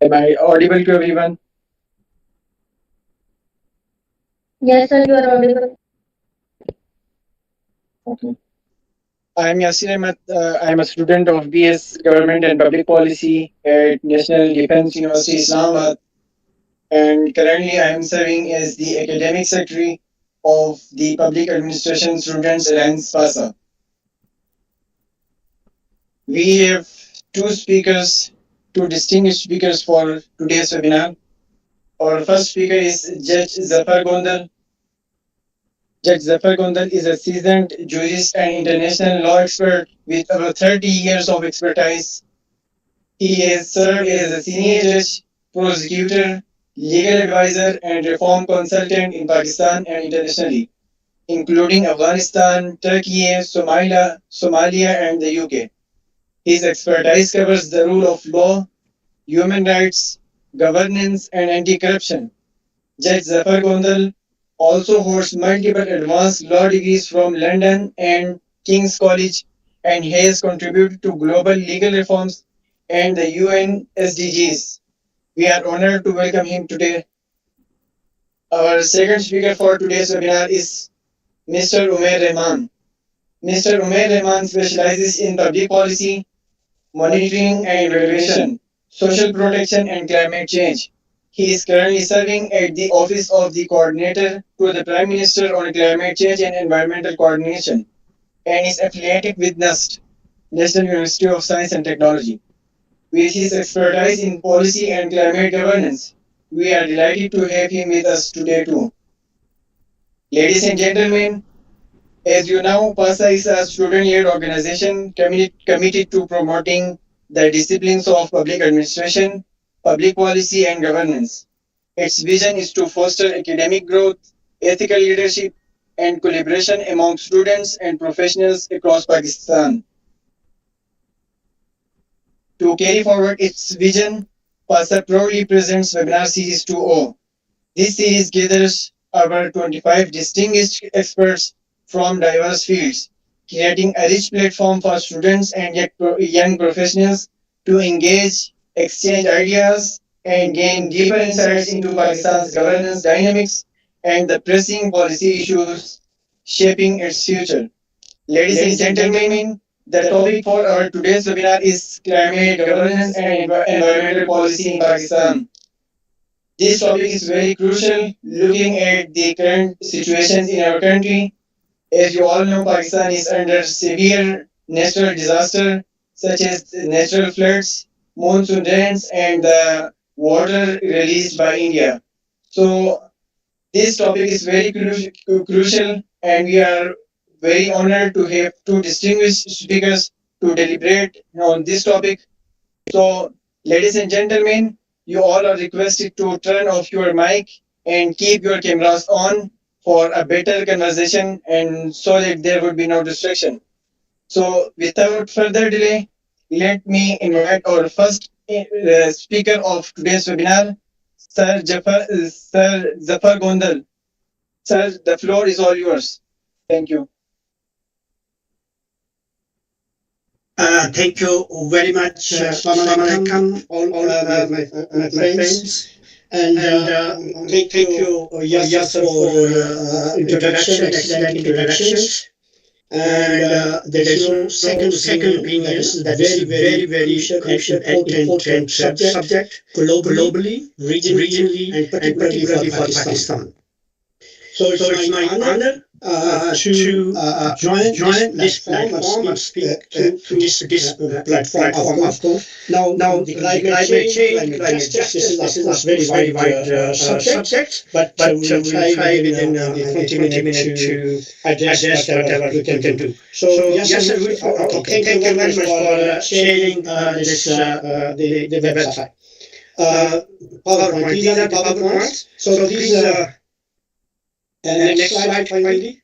Am I audible to everyone? Yes, sir, you are audible. Okay. I am Yasir Ahmed. I am a student of BS Government and Public Policy at National Defense University, Islamabad, and currently I am serving as the academic secretary of the Public Administration Students Alliance PASA. We have two speakers, two distinguished speakers for today's webinar. Our first speaker is Judge Zafar Gondal. Judge Zafar Gondal is a seasoned jurist and international law expert with over 30 years of expertise. He has served as a senior judge, prosecutor, legal advisor, and reform consultant in Pakistan and internationally, including Afghanistan, Turkey, Somalia, and the UK. His expertise covers the rule of law, human rights, governance, and anti-corruption. Judge Zafar Gondal also holds multiple advanced law degrees from London and King's College and has contributed to global legal reforms and the UN SDGs. We are honored to welcome him today. Our second speaker for today's webinar is Mr. Umair Rahman. Mr. Umair Rahman specializes in public policy, monitoring and evaluation, social protection, and climate change. He is currently serving at the office of the coordinator to the Prime Minister on climate change and environmental coordination and is affiliated with NUST, National University of Science and Technology. With his expertise in policy and climate governance, we are delighted to have him with us today too. Ladies and gentlemen, as you know, PASA is a student-led organization committed to promoting the disciplines of public administration, public policy, and governance. Its vision is to foster academic growth, ethical leadership, and collaboration among students and professionals across Pakistan. To carry forward its vision, PASA proudly presents Webinar Series 2.0. This series gathers over 25 distinguished experts from diverse fields, creating a rich platform for students and young professionals to engage, exchange ideas, and gain deeper insights into Pakistan's governance dynamics and the pressing policy issues shaping its future. Ladies and gentlemen, the topic for our today's webinar is climate governance and environmental policy in Pakistan. This topic is very crucial looking at the current situations in our country. As you all know, Pakistan is under severe natural disaster such as natural floods, monsoon rains, and the water released by India. So this topic is very crucial, and we are very honored to have two distinguished speakers to deliberate on this topic. So, ladies and gentlemen, you all are requested to turn off your mic and keep your cameras on for a better conversation and so that there would be no distraction. So, without further delay, let me invite our first speaker of today's webinar, Sir Zafar Gondal. Sir, the floor is all yours. Thank you. Thank you very much, Assalamu alaikum, all my friends. And thank you, Yasser, for introduction, excellent introductions. And the second opinions, that very crucial and important subject globally, regionally, and particularly for Pakistan. So it's my honor to join this platform and speak to this platform, of course. Now, the climate change, climate justice, this is a very wide subject, but we will try within 20 minutes to address whatever we can do. So, yes, thank you very much for sharing the website. PowerPoint, these are the PowerPoints. So these are. And next slide, finally.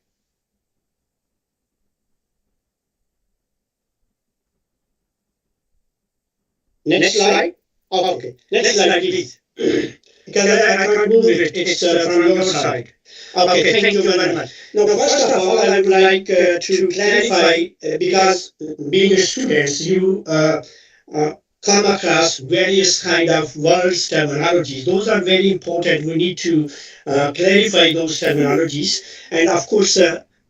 Next slide. Oh, okay. Next slide, please. Because I can't move it. It's from your side. Okay, thank you very much. Now, first of all, I would like to clarify, because being a student, you come across various kind of words terminologies. Those are very important. We need to clarify those terminologies. And of course,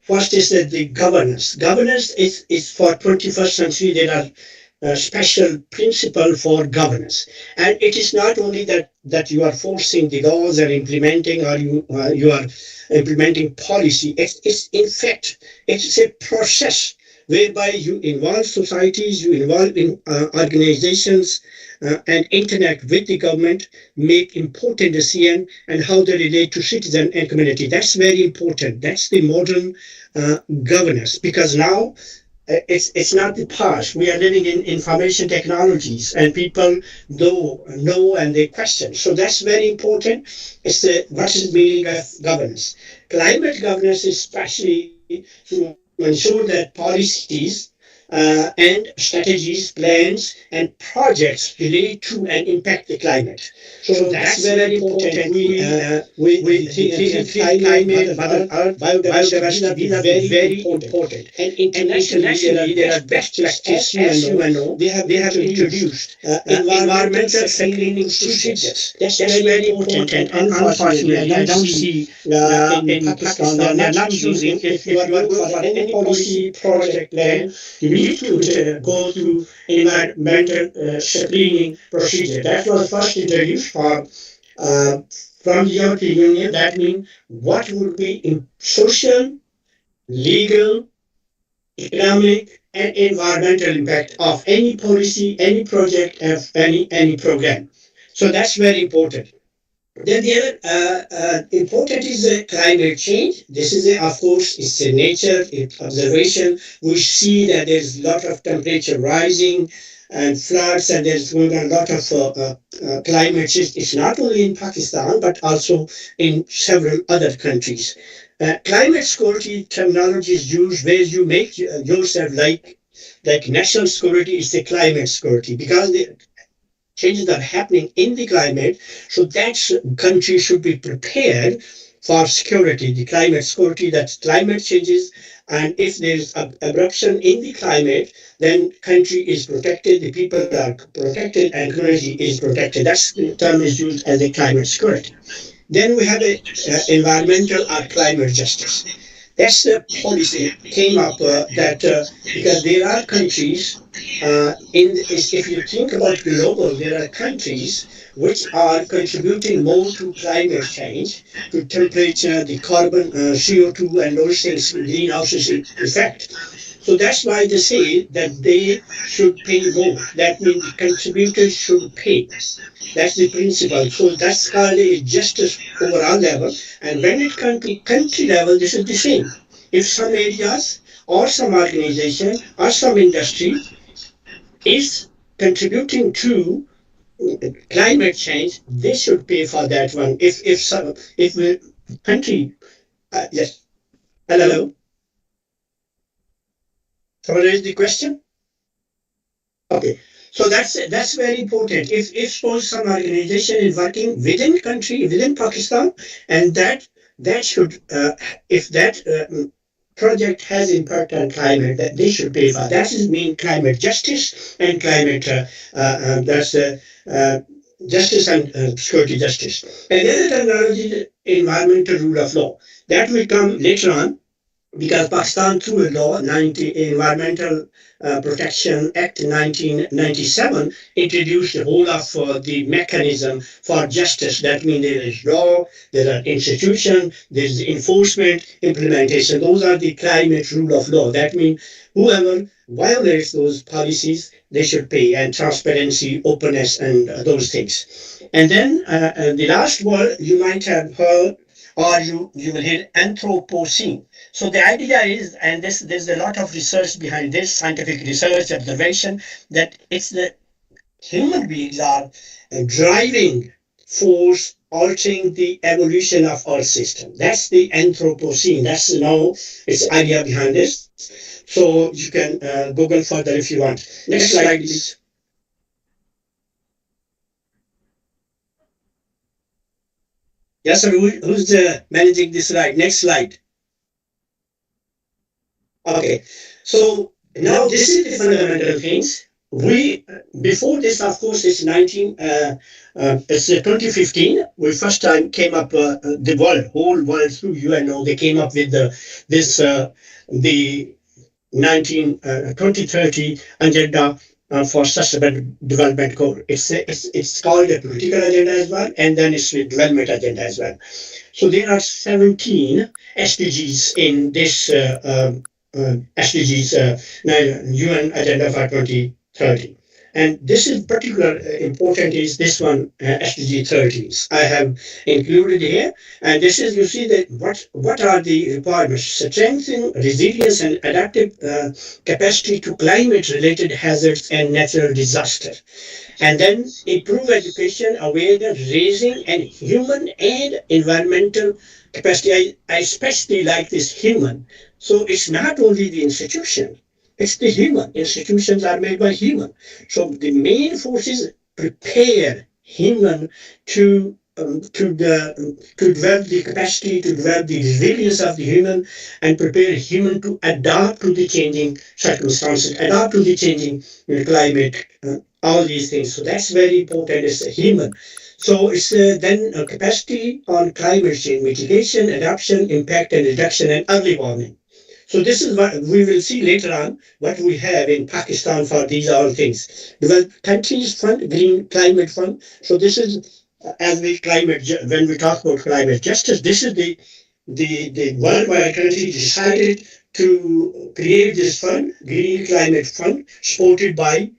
first is the governance. Governance is for 21st century. There are special principle for governance, and it is not only that you are forcing the laws and implementing, or you are implementing policy. It's in fact it's a process whereby you involve societies, you involve in organizations, and interact with the government, make important decisions and how they relate to citizen and community. That's very important. That's the modern governance, because now it's not the past. We are living in information technologies, and people know and they question. So that's very important. It's what is the meaning of governance? Climate governance is especially to ensure that policies and strategies, plans, and projects relate to and impact the climate. So that's very important. We think climate, Mother Earth, biodiversity, these are very important. And internationally, there are best practices, as you know, they have introduced environmental screening procedures. That's very important. And unfortunately, I don't see in Pakistan, they are not using. If you are going for any policy project plan, you need to go through environmental screening procedure. That was first introduced for from the European Union. That means what would be in social, legal, economic, and environmental impact of any policy, any project, of any program. So that's very important. Then the other important is climate change. This is, of course, it's a nature, it's observation. We see that there's a lot of temperature rising and floods, and there's going on a lot of climate change. It's not only in Pakistan, but also in several other countries. Climate security terminology is used where you make yourself like national security is the climate security, because the changes that are happening in the climate. So that country should be prepared for security, the climate security, that's climate changes. And if there's abruption in the climate, then country is protected, the people are protected, and community is protected. That's the term is used as a climate security. Then we have a environmental or climate justice. That's the policy came up that because there are countries if you think about global, there are countries which are contributing more to climate change, to temperature, the carbon, CO2, and those things, greenhouse effect. So that's why they say that they should pay more. That means the contributors should pay. That's the principle. So that's called a justice overall level. And when it comes to country level, this is the same. If some areas or some organization or some industry is contributing to climate change, they should pay for that one. If the country, yes, hello, someone raised the question. Okay, so that's very important. If suppose some organization is working within country, within Pakistan, and that should if that project has impact on climate, that they should pay for. That is mean climate justice and climate that's justice and security justice. And the other terminology is environmental rule of law. That will come later on, because Pakistan, through a law, Environmental Protection Act 1997, introduced the whole of the mechanism for justice. That means there is law, there are institutions, there is enforcement, implementation. Those are the climate rule of law. That means whoever violates those policies, they should pay, and transparency, openness, and those things. And then the last word you might have heard, or you will hear, Anthropocene. So the idea is, and there's a lot of research behind this, scientific research, observation, that it's the human beings are a driving force altering the evolution of our system. That's the Anthropocene. That's its idea behind this. So you can Google further if you want. Next slide, please. Yes, sir. Who's managing this slide? Next slide. Okay. So now this is the fundamental things. we before this, of course, it's 2015. We first time came up the whole world through UNO. They came up with the 2030 agenda for sustainable development goal. It's called a political agenda as well, and then it's a development agenda as well. So there are 17 SDGs in this SDGs UN agenda for 2030. And this is particular important is this one SDG 30s. I have included here, and this is you see that what are the requirements: strengthen resilience and adaptive capacity to climate-related hazards and natural disasters, and then improve education awareness raising and human and environmental capacity. I especially like this human. So it's not only the institution, it's the human. Institutions are made by human. So the main force is prepare human to develop the capacity, to develop the resilience of the human, and prepare human to adapt to the changing circumstances, adapt to the changing climate, all these things. So that's very important. It's a human. So it's then a capacity on climate change mitigation, adaptation, impact and reduction, and early warning. So this is what we will see later on what we have in Pakistan for these all things. Developed countries fund, green climate fund. So this is as we when we talk about climate justice, this is the worldwide country decided to create this fund, green climate fund, supported by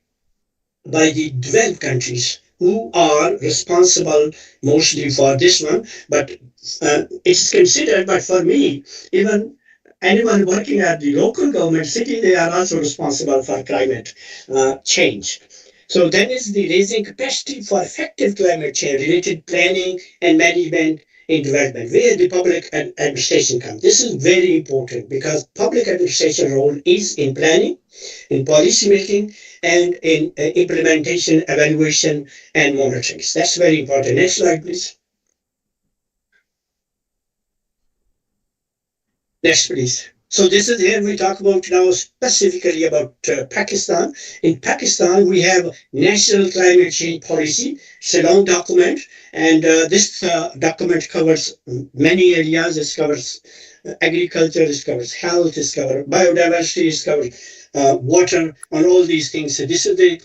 the developed countries who are responsible mostly for this one. But it's considered, but for me, even anyone working at the local government city, they are also responsible for climate change. So then is the raising capacity for effective climate change related planning and management in development, where the public administration comes. This is very important because public administration role is in planning, in policy making, and in implementation, evaluation, and monitoring. So that's very important. Next slide, please. Next, please. So this is here we talk about now specifically about Pakistan. In Pakistan, we have National Climate Change Policy. It's a long document, and this document covers many areas. It covers agriculture, it covers health, it covers biodiversity, it covers water, and all these things. So this is the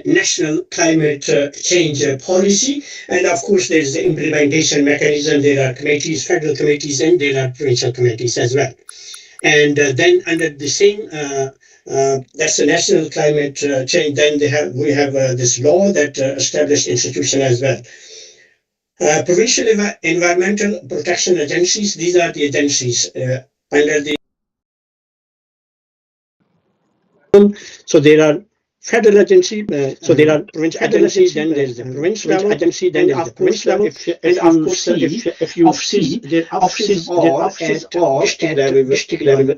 national climate change policy, and of course there is the implementation mechanism. There are committees, federal committees, and there are provincial committees as well. And then under the same that's the national climate change. Then we have this law that established institution as well. Provincial environmental protection agencies. These are the agencies under the. So there are federal agency, so there are provincial agencies, then there is the provincial level agency, then there is the provincial level, and of course, if you see, their offices are at district level,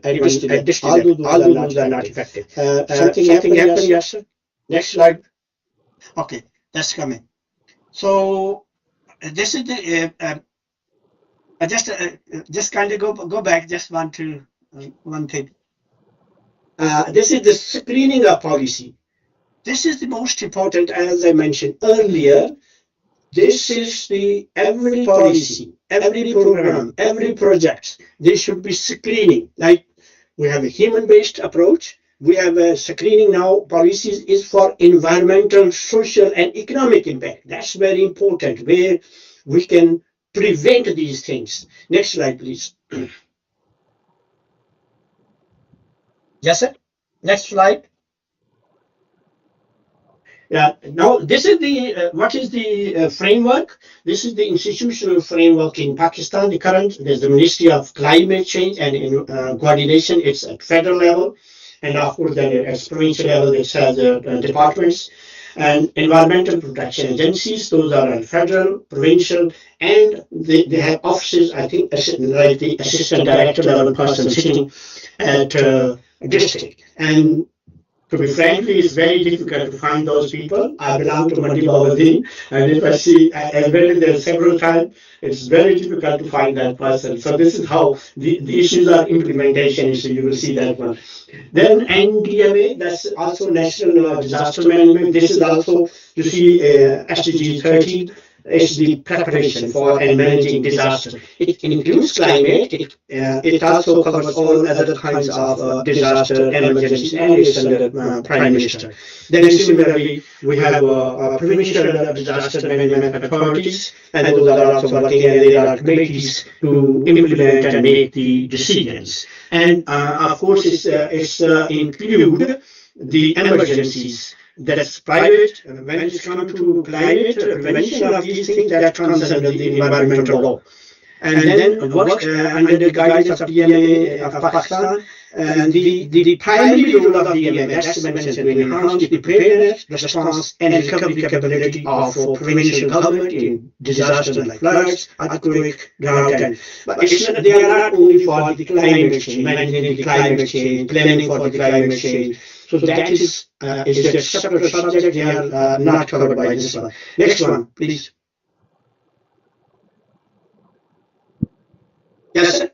although those are not effective. Something happened, yes, sir? Next slide. Okay, that's coming. So this is the just kind of go back. Just want to one thing. This is the screening of policy. This is the most important, as I mentioned earlier. This is the every policy, every program, every project. There should be screening. Like we have a human-based approach. We have a screening now. Policies is for environmental, social, and economic impact. That's very important. Where we can prevent these things. Next slide, please. Yes, sir. Next slide. Yeah. Now, this is the what is the framework? This is the institutional framework in Pakistan. The current there's the Ministry of Climate Change and Coordination. It's at federal level, and of course, then at provincial level, it has departments and environmental protection agencies. Those are on federal, provincial, and they have offices. I think like the assistant director level person sitting at district and To be frankly, it's very difficult to find those people. I belong to Mandi Bawaldin, and if I see, I've read it there several times, it's very difficult to find that person. So this is how the issues are implementation issue. You will see that one. Then NDMA, that's also National Disaster Management. This is also, you see, SDG 13 is the preparation for and managing disaster. It includes climate. It also covers all other kinds of disaster emergencies and is under Prime Minister. Then similarly, we have provincial disaster management authorities, and those are also working, and there are committees to implement and make the decisions. And of course, it's include the emergencies. That's private. When it comes to climate prevention of these things, that comes under the environmental law. And then work under the guidance of DMA of Pakistan. And the primary role of DMA, that's mentioned, to enhance the preparedness, response, and recovery capability of provincial government in disasters like floods, earthquake, drought, but they are not only for the climate change, managing the climate change, planning for the climate change. So that is a separate subject. They are not covered by this one. Next one, please. Yes, sir.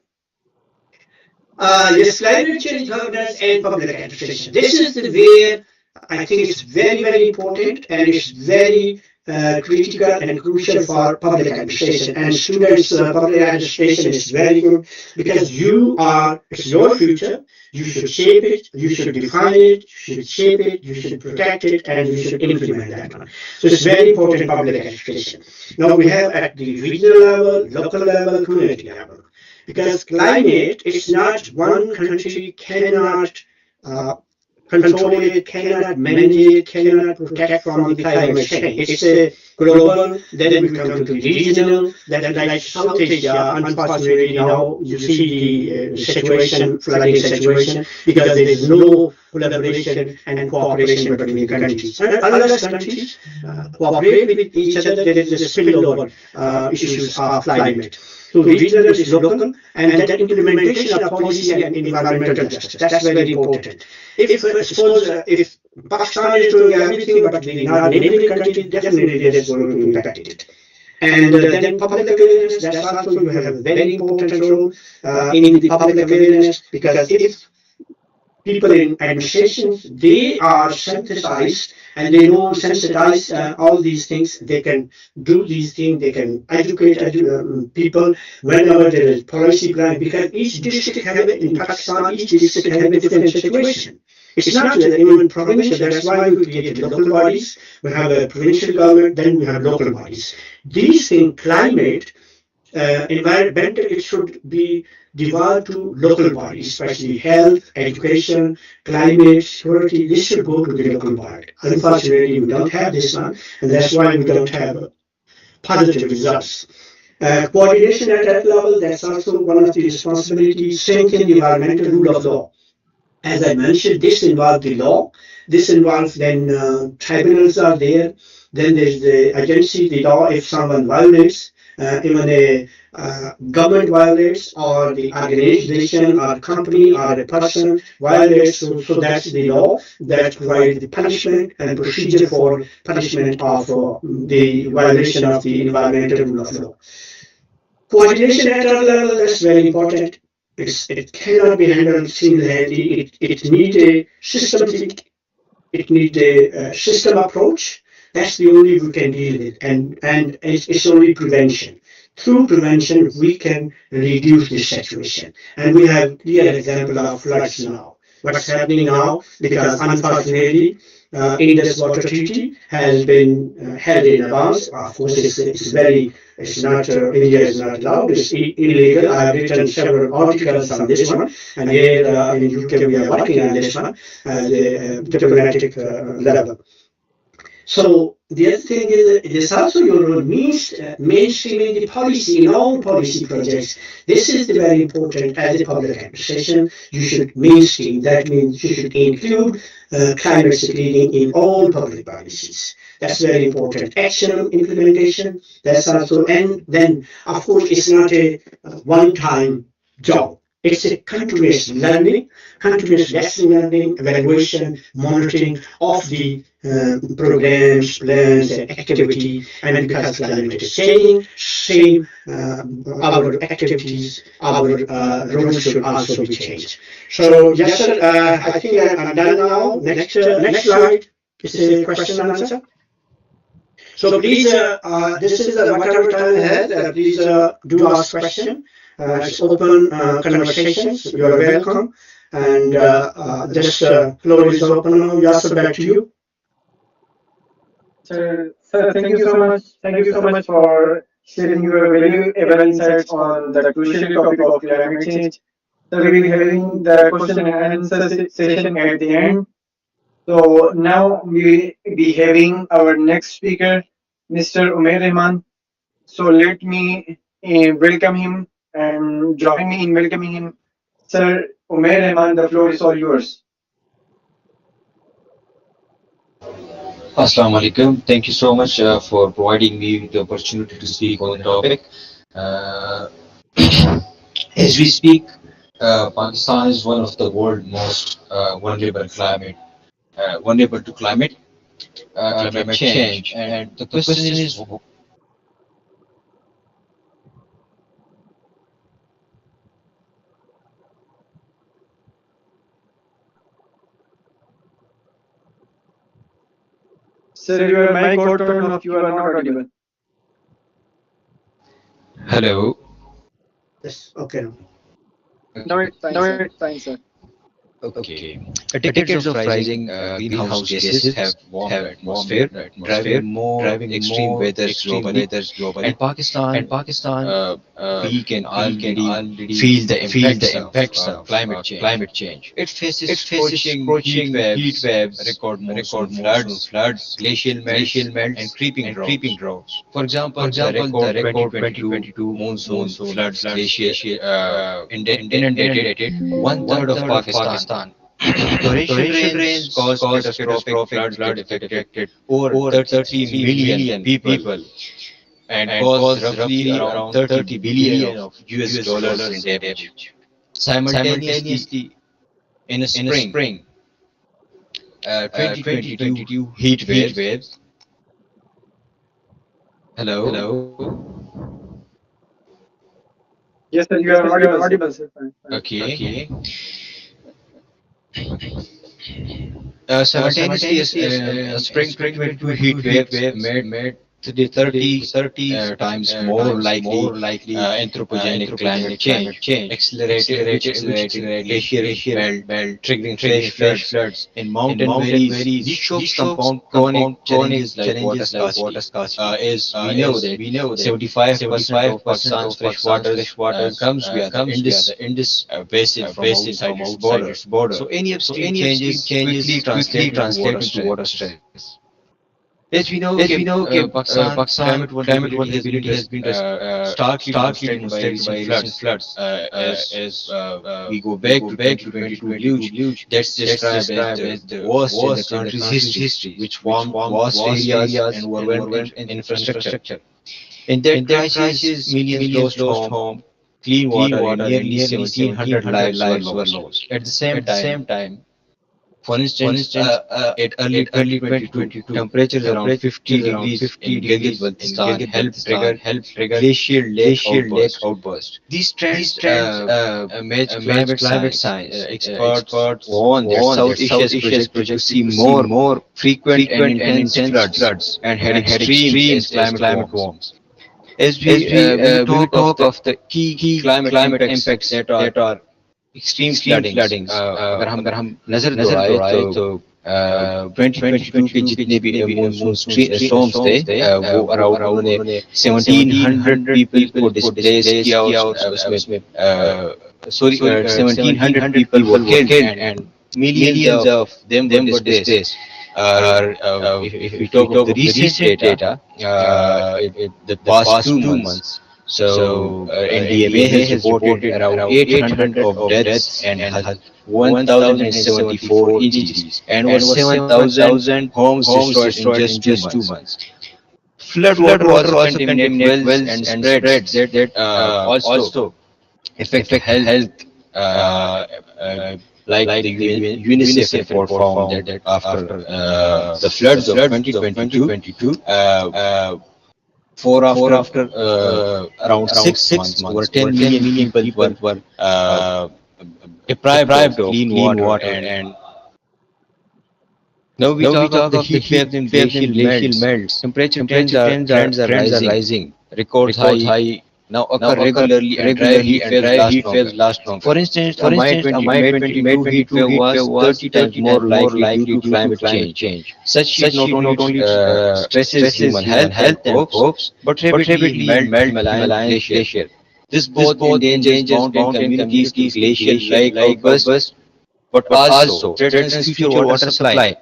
Yes, climate change governance and public administration. This is the where I think it's very, very important, and it's very critical and crucial for public administration. And students, public administration is very good because it's your future. You should shape it, you should define it, you should shape it, you should protect it, and you should implement that one. So it's very important public administration. Now we have at the regional level, local level, community level. Because climate is not one country cannot control it, cannot manage it, cannot protect from the climate change. It's a global, then we come to the regional, that like South Asia, unfortunately now you see the situation, flooding situation, because there is no collaboration and cooperation between the countries. Unless countries cooperate with each other, there is a spillover issues of climate. So regional is local, and then implementation of policy and environmental justice. That's very important. If Pakistan is doing everything, but the neighboring country, definitely that is going to impact it. And then public awareness, that's also you have a very important role in the public awareness, because if people in administrations, they are sensitized and they know sensitize all these things. They can do these things. They can educate people whenever there is policy plan, because each district have in Pakistan, each district have a different situation. It's not even provincial. That's why we created local bodies. We have a provincial government, then we have local bodies. These things, climate, environmental, it should be devolved to local bodies, especially health, education, climate, security. This should go to the local body. Unfortunately, we don't have this one, and that's why we don't have positive results. Coordination at that level, that's also one of the responsibilities. Strengthen the environmental rule of law. As I mentioned, this involves the law. This involves then tribunals are there. Then there's the agency, the law, if someone violates, even a government violates, or the organization or company or a person violates, so that's the law that provides the punishment and procedure for punishment of the violation of the environmental rule of law. Coordination at our level, that's very important. It cannot be handled single-handedly. It needs a systematic, it needs a system approach. That's the only we can deal with, and it's only prevention. Through prevention, we can reduce this situation. And we have clear example of floods now. What's happening now, because unfortunately, Indus Water Treaty has been held in advance. Of course, it's not, India is not allowed, it's illegal. I have written several articles on this one, and here in UK we are working on this one at the diplomatic level. So the other thing is, it is also your role means mainstreaming the policy in all policy projects. This is very important as a public administration. You should mainstream. That means you should include climate screening in all public policies. That's very important. Action implementation. That's also, and then of course it's not a one-time job. It's a continuous learning, continuous lesson learning, evaluation, monitoring of the programs, plans, and activity. And because climate is changing, same our activities, our roles should also be changed. So yes, sir. I think I'm done now. Next slide is a question and answer. So please, this is whatever time ahead. Please do ask question. It's open conversations. You are welcome. And this floor is open now. Yasser, back to you. Sir, thank you so much. Thank you so much for sharing your valuable insights on the crucial topic of climate change. So we'll be having the question and answer session at the end. So now we will be having our next speaker, Mr. Umair Rahman. So let me welcome him and join me in welcoming him. Sir Umair Rahman, the floor is all yours. Assalamu alaikum. Thank you so much for providing me with the opportunity to speak on the topic. Uh, as we speak, Pakistan is one of the world's most vulnerable to climate change. And the question is, Sir, your mic got turned off. You are not audible. hello. Yes. Okay. Now Okay. it's fine, sir. Fine, sir. Okay. Decades of rising greenhouse gases have warmed the atmosphere, driving more extreme weathers globally. And Pakistan, we can already feel the impacts of climate change. It faces scorching heat waves, record monsoon floods, glacial melts, and creeping droughts. For example, the record 2022 monsoon floods inundated one-third of Pakistan. Torrential rains caused catastrophic floods that affected over 33 million people and caused roughly around 30 billion of US dollars in damage. Simultaneously, in a spring, 2022 heat waves. Hello. Yes, sir, you are audible, sir. Fine, fine. Okay. Simultaneously, a spring 2022 heat waves made the 30 times more likely anthropogenic climate change, accelerated glacier melt, triggering flash floods in mountain valleys. These shocks compound chronic challenges like water scarcity. As we know that 75% of Pakistan's fresh water comes via the Indus basin from outside its border. So any upstream changes quickly translate into water stress. As we know, Pakistan climate vulnerability has been starkly demonstrated by recent floods. As we go back to 2022 deluge, that's described as the worst in the country's history, which formed vast areas and overwhelmed infrastructure. In that crisis, millions lost home, clean water, and nearly 1,700 lives were lost. At the same time, for instance, at early 2022, temperatures around 50 degrees in Gilgit-Baltistan helped trigger glacial lake outburst. These trends match climate science. Experts warn that South Asia is projected to see more frequent and intense floods and head extreme as climate warms. As we will talk of the key climate impacts that are extreme floodings, अगर हम नजर दौड़ाए तो 2022 के जितने भी monsoon storms थे वो around उन्होंने 1700 people को displace किया और उसमें sorry 1700 people were killed and millions of them were displaced. If we talk of the recent data, the past 2 months, so NDMA has reported around 800 of deaths and 1,074 injuries, and over 7,000 homes destroyed in just 2 months. Flood water also contaminate wells and spreads that also affect health uh, like the UNICEF report found that after the floods of 2022, uh, for around 6 months, over 10 million people were uh, deprived of clean water. And now we talk of the heat waves and glacial melts. Temperature trends are rising. Records high now occur regularly, and drier heat waves last longer. For instance, a May 22 heat wave was 30 times more likely due to climate change. Such heat not only stresses human health and crops, but rapidly melt Himalayan glacier. This both endangers mountain communities to glacial lake outburst, but also threatens future water supply.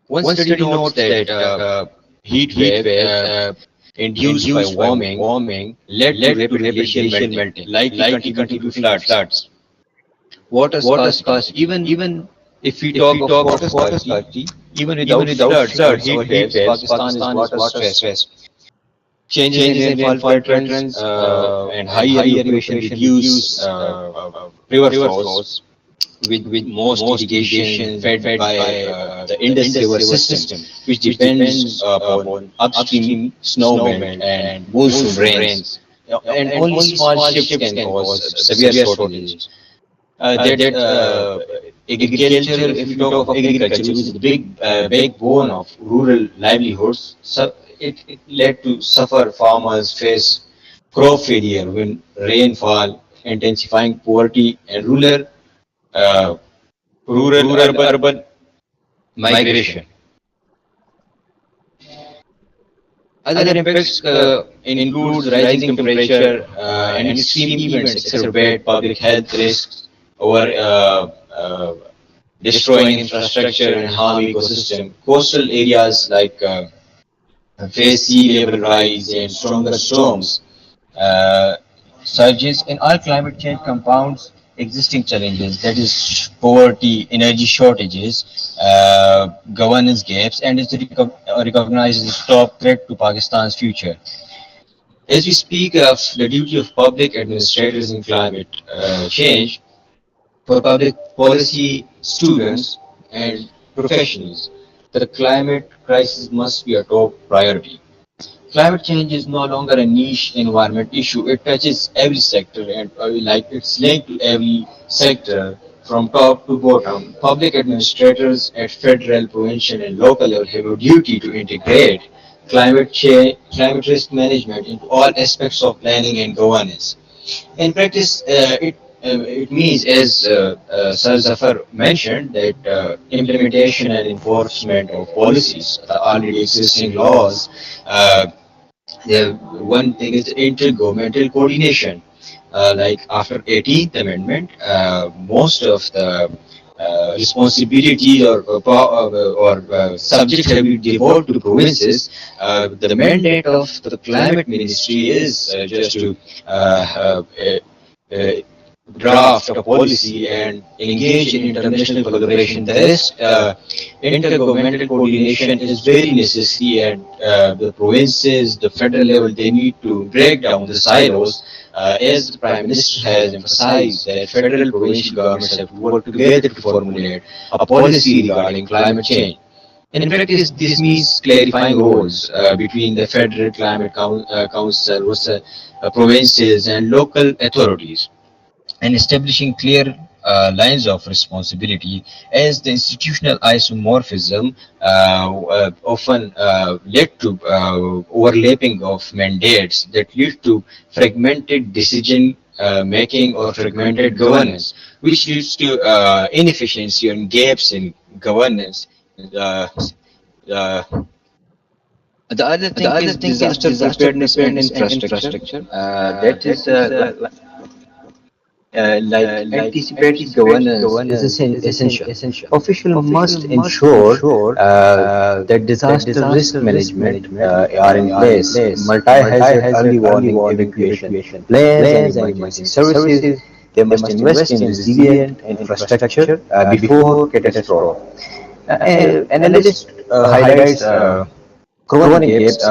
One study notes that heat wave induced by warming led to rapid glacial melting, likely contributing to floods. Water scarcity. Even if we talk of water scarcity, even without floods or heat waves, Pakistan is water stressed. Changes in rainfall patterns and higher evaporation reduce river flows, with most irrigation fed by the Indus River system, which depends upon upstream snowmelt and monsoon rains. And only small shifts can cause severe shortages. That agriculture, if we talk of agriculture, which is the big backbone of rural livelihoods, so it led to suffer. Farmers face crop failure when rainfall, intensifying poverty and uh, rural urban migration. Other impacts includes rising temperature and extreme events exacerbate public health risks over destroying infrastructure and harm ecosystem. Coastal areas like face sea level rise and stronger storms. Uh, Surges in all climate change compounds existing challenges, that is poverty, energy shortages, governance gaps, and is recognized as a top threat to Pakistan's future. As we speak of the duty of public administrators in climate change, for public policy students and professionals, the climate crisis must be a top priority. Climate change is no longer a niche environment issue. It touches every sector, and like it's linked to every sector from top to bottom. Public administrators at federal, provincial, and local level have a duty to integrate climate change, climate risk management into all aspects of planning and governance. In practice, it means, as Sir Zafar mentioned, that implementation and enforcement of policies, the already existing laws. One thing is intergovernmental coordination. Like after 18th Amendment, most of the responsibilities or subjects have been devolved to provinces. The mandate of the climate ministry is just to uh, uh, draft a policy and engage in international collaboration. The rest, intergovernmental coordination is very necessary, and the provinces, the federal level, they need to break down the silos. As the Prime Minister has emphasized that federal provincial governments have to work together to formulate a policy regarding climate change. And in practice, this means clarifying roles between the Federal Climate Council, provinces, and local authorities, and establishing clear lines of responsibility, as the institutional isomorphism often led to overlapping of mandates that lead to fragmented decision making or fragmented governance, which leads to inefficiency and gaps in governance. Uh, uh, the other thing is disaster preparedness and infrastructure. That is like anticipated governance is essential. Officials must ensure that disaster risk management are in place, multi-hazard early warning evacuation plans and emergency services. They must invest in resilient infrastructure before catastrophe. Analyst highlights chronic gaps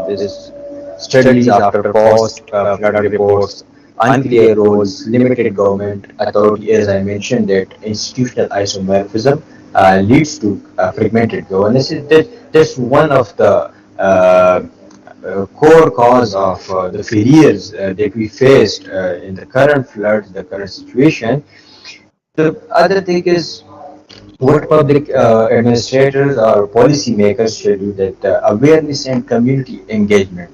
is studies after post flood reports, unclear roles, limited government authority, as I mentioned, that institutional isomorphism leads to fragmented governance. That's one of the core cause of the failures that we faced in the current floods, the current situation. The other thing is what public administrators or policymakers should do, that awareness and community engagement.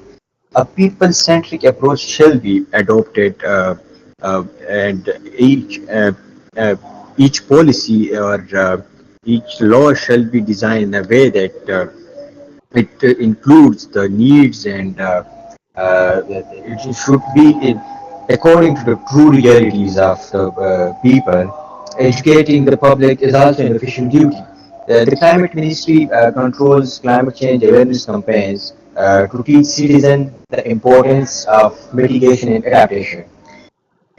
A people-centric approach shall be adopted, and uh, each policy or each law shall be designed in a way that it includes the needs and it should be according to the true realities of the people. Educating the public is also an official duty. The Climate Ministry controls climate change awareness campaigns to teach citizens the importance of mitigation and adaptation.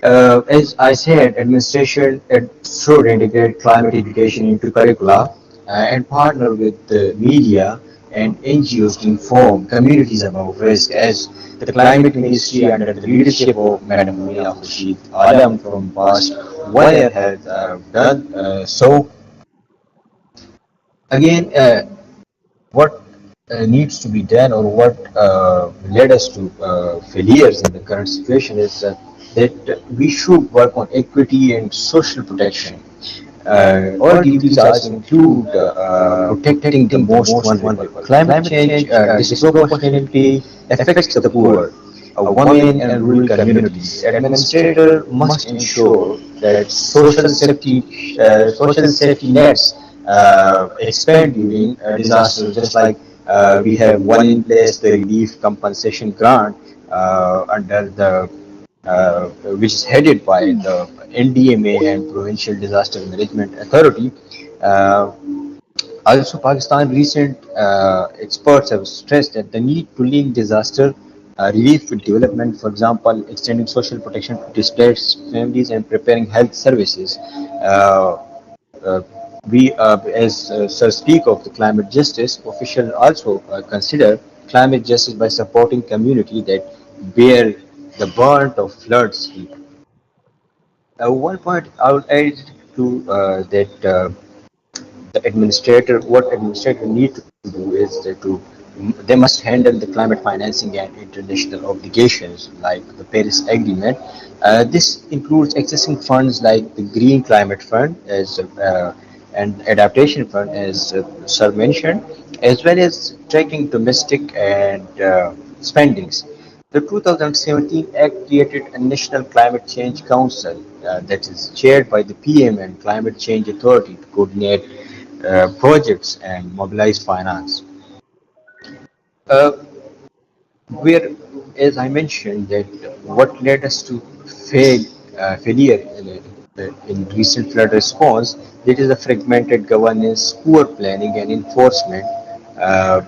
As I said, administration should integrate climate education into curricula and partner with the media and NGOs to inform communities about risk. As the Climate Ministry, under the leadership of Madam Mia Khurshid Alam from past 1 year, has done so. Again, what needs to be done, or what led us to failures in the current situation, is that we should work on equity and social protection. Our duties also include protecting the most vulnerable. Climate change disproportionately affects the poor, women, and rural communities. Administrator must ensure that social safety nets expand during disasters, just like we have one in place, the relief compensation grant under the which is headed by the NDMA and Provincial Disaster Management Authority. Uh, Also, Pakistan recent experts have stressed that the need to link disaster relief with development, for example, extending social protection to displaced families and preparing health services. Uh, uh, we, as Sir speak of the climate justice, officials also consider climate justice by supporting community that bear the brunt of floods. One point I would add to that the administrator, what administrator need to do is they must handle the climate financing and international obligations like the Paris Agreement. This includes accessing funds like the Green Climate Fund as and Adaptation Fund, as Sir mentioned, as well as tracking domestic and spendings. The 2017 Act created a National Climate Change Council that is chaired by the PM and Climate Change Authority to coordinate projects and mobilize finance. Uh, where, as I mentioned, that what led us to failure in recent flood response, that is a fragmented governance, poor planning and enforcement, uh,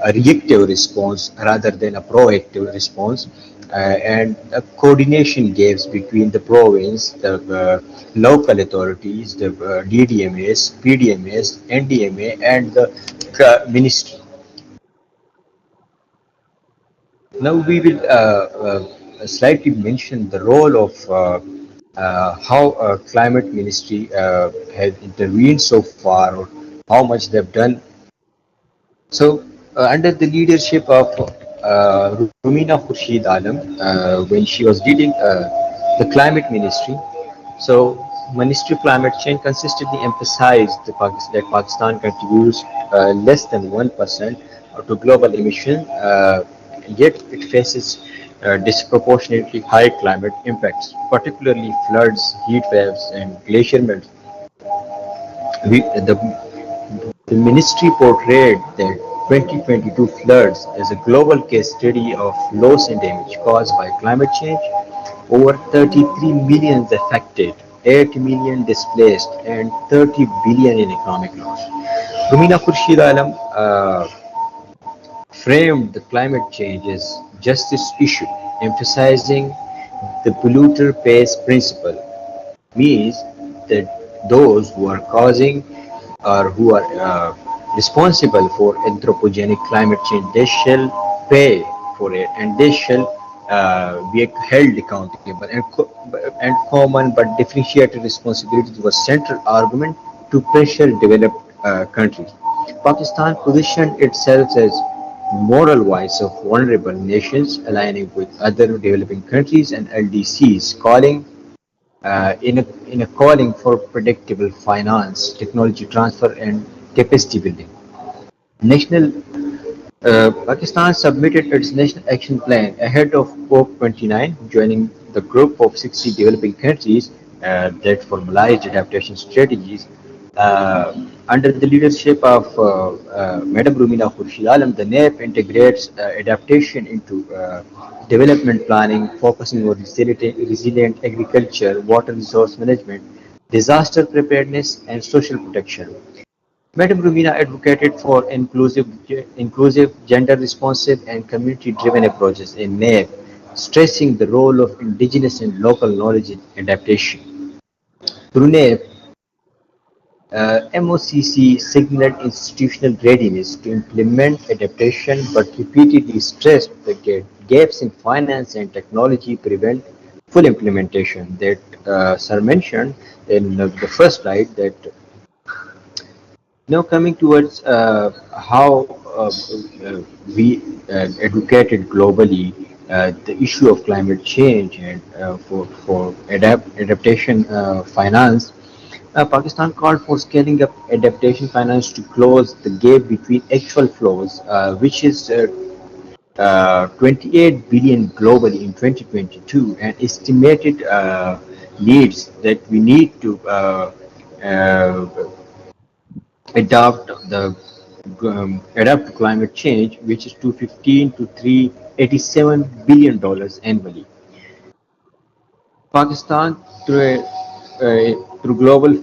a reactive response rather than a proactive response, and coordination gaps between the province, the local authorities, the DDMAs, PDMAs, NDMA, and the ministry. Now we will slightly mention the role of how climate ministry has intervened so far, or how much they've done. So under the leadership of Rumina Khurshid Alam, when she was leading the climate ministry, so Ministry of Climate Change consistently emphasized that Pakistan contributes less than 1% to global emission, yet it faces disproportionately high climate impacts, particularly floods, heat waves, and glacier melt. The ministry portrayed the 2022 floods as a global case study of loss and damage caused by climate change. Over 33 million affected, 8 million displaced, and 30 billion in economic loss. Rumina Khurshid Alam framed the climate change as justice issue, emphasizing the polluter pays principle, means that those who are causing or who are responsible for anthropogenic climate change, they shall pay for it, and they shall be held accountable, and common but differentiated responsibilities was central argument to pressure developed countries. Pakistan positioned itself as moral voice of vulnerable nations, aligning with other developing countries and LDCs, calling in a calling for predictable finance, technology transfer, and capacity building. National Pakistan submitted its national action plan ahead of COP29, joining the group of 60 developing countries that formalized adaptation strategies. Under the leadership of Madam Rumina Khurshid Alam, the NAP integrates adaptation into development planning, focusing on resilient agriculture, water resource management, disaster preparedness, and social protection. Madam Rumina advocated for inclusive, gender-responsive, and community-driven approaches in NAP, stressing the role of indigenous and local knowledge in adaptation. Through NAP, MOCC signaled institutional readiness to implement adaptation but repeatedly stressed the gaps in finance and technology prevent full implementation. That Sir mentioned in the first slide that now coming towards how we advocated globally the issue of climate change and for adaptation finance, Pakistan called for scaling up adaptation finance to close the gap between actual flows, which is 28 billion globally in 2022, and estimated needs that we need to uh, adapt to climate change, which is 215 to 387 billion dollars annually. Pakistan, through global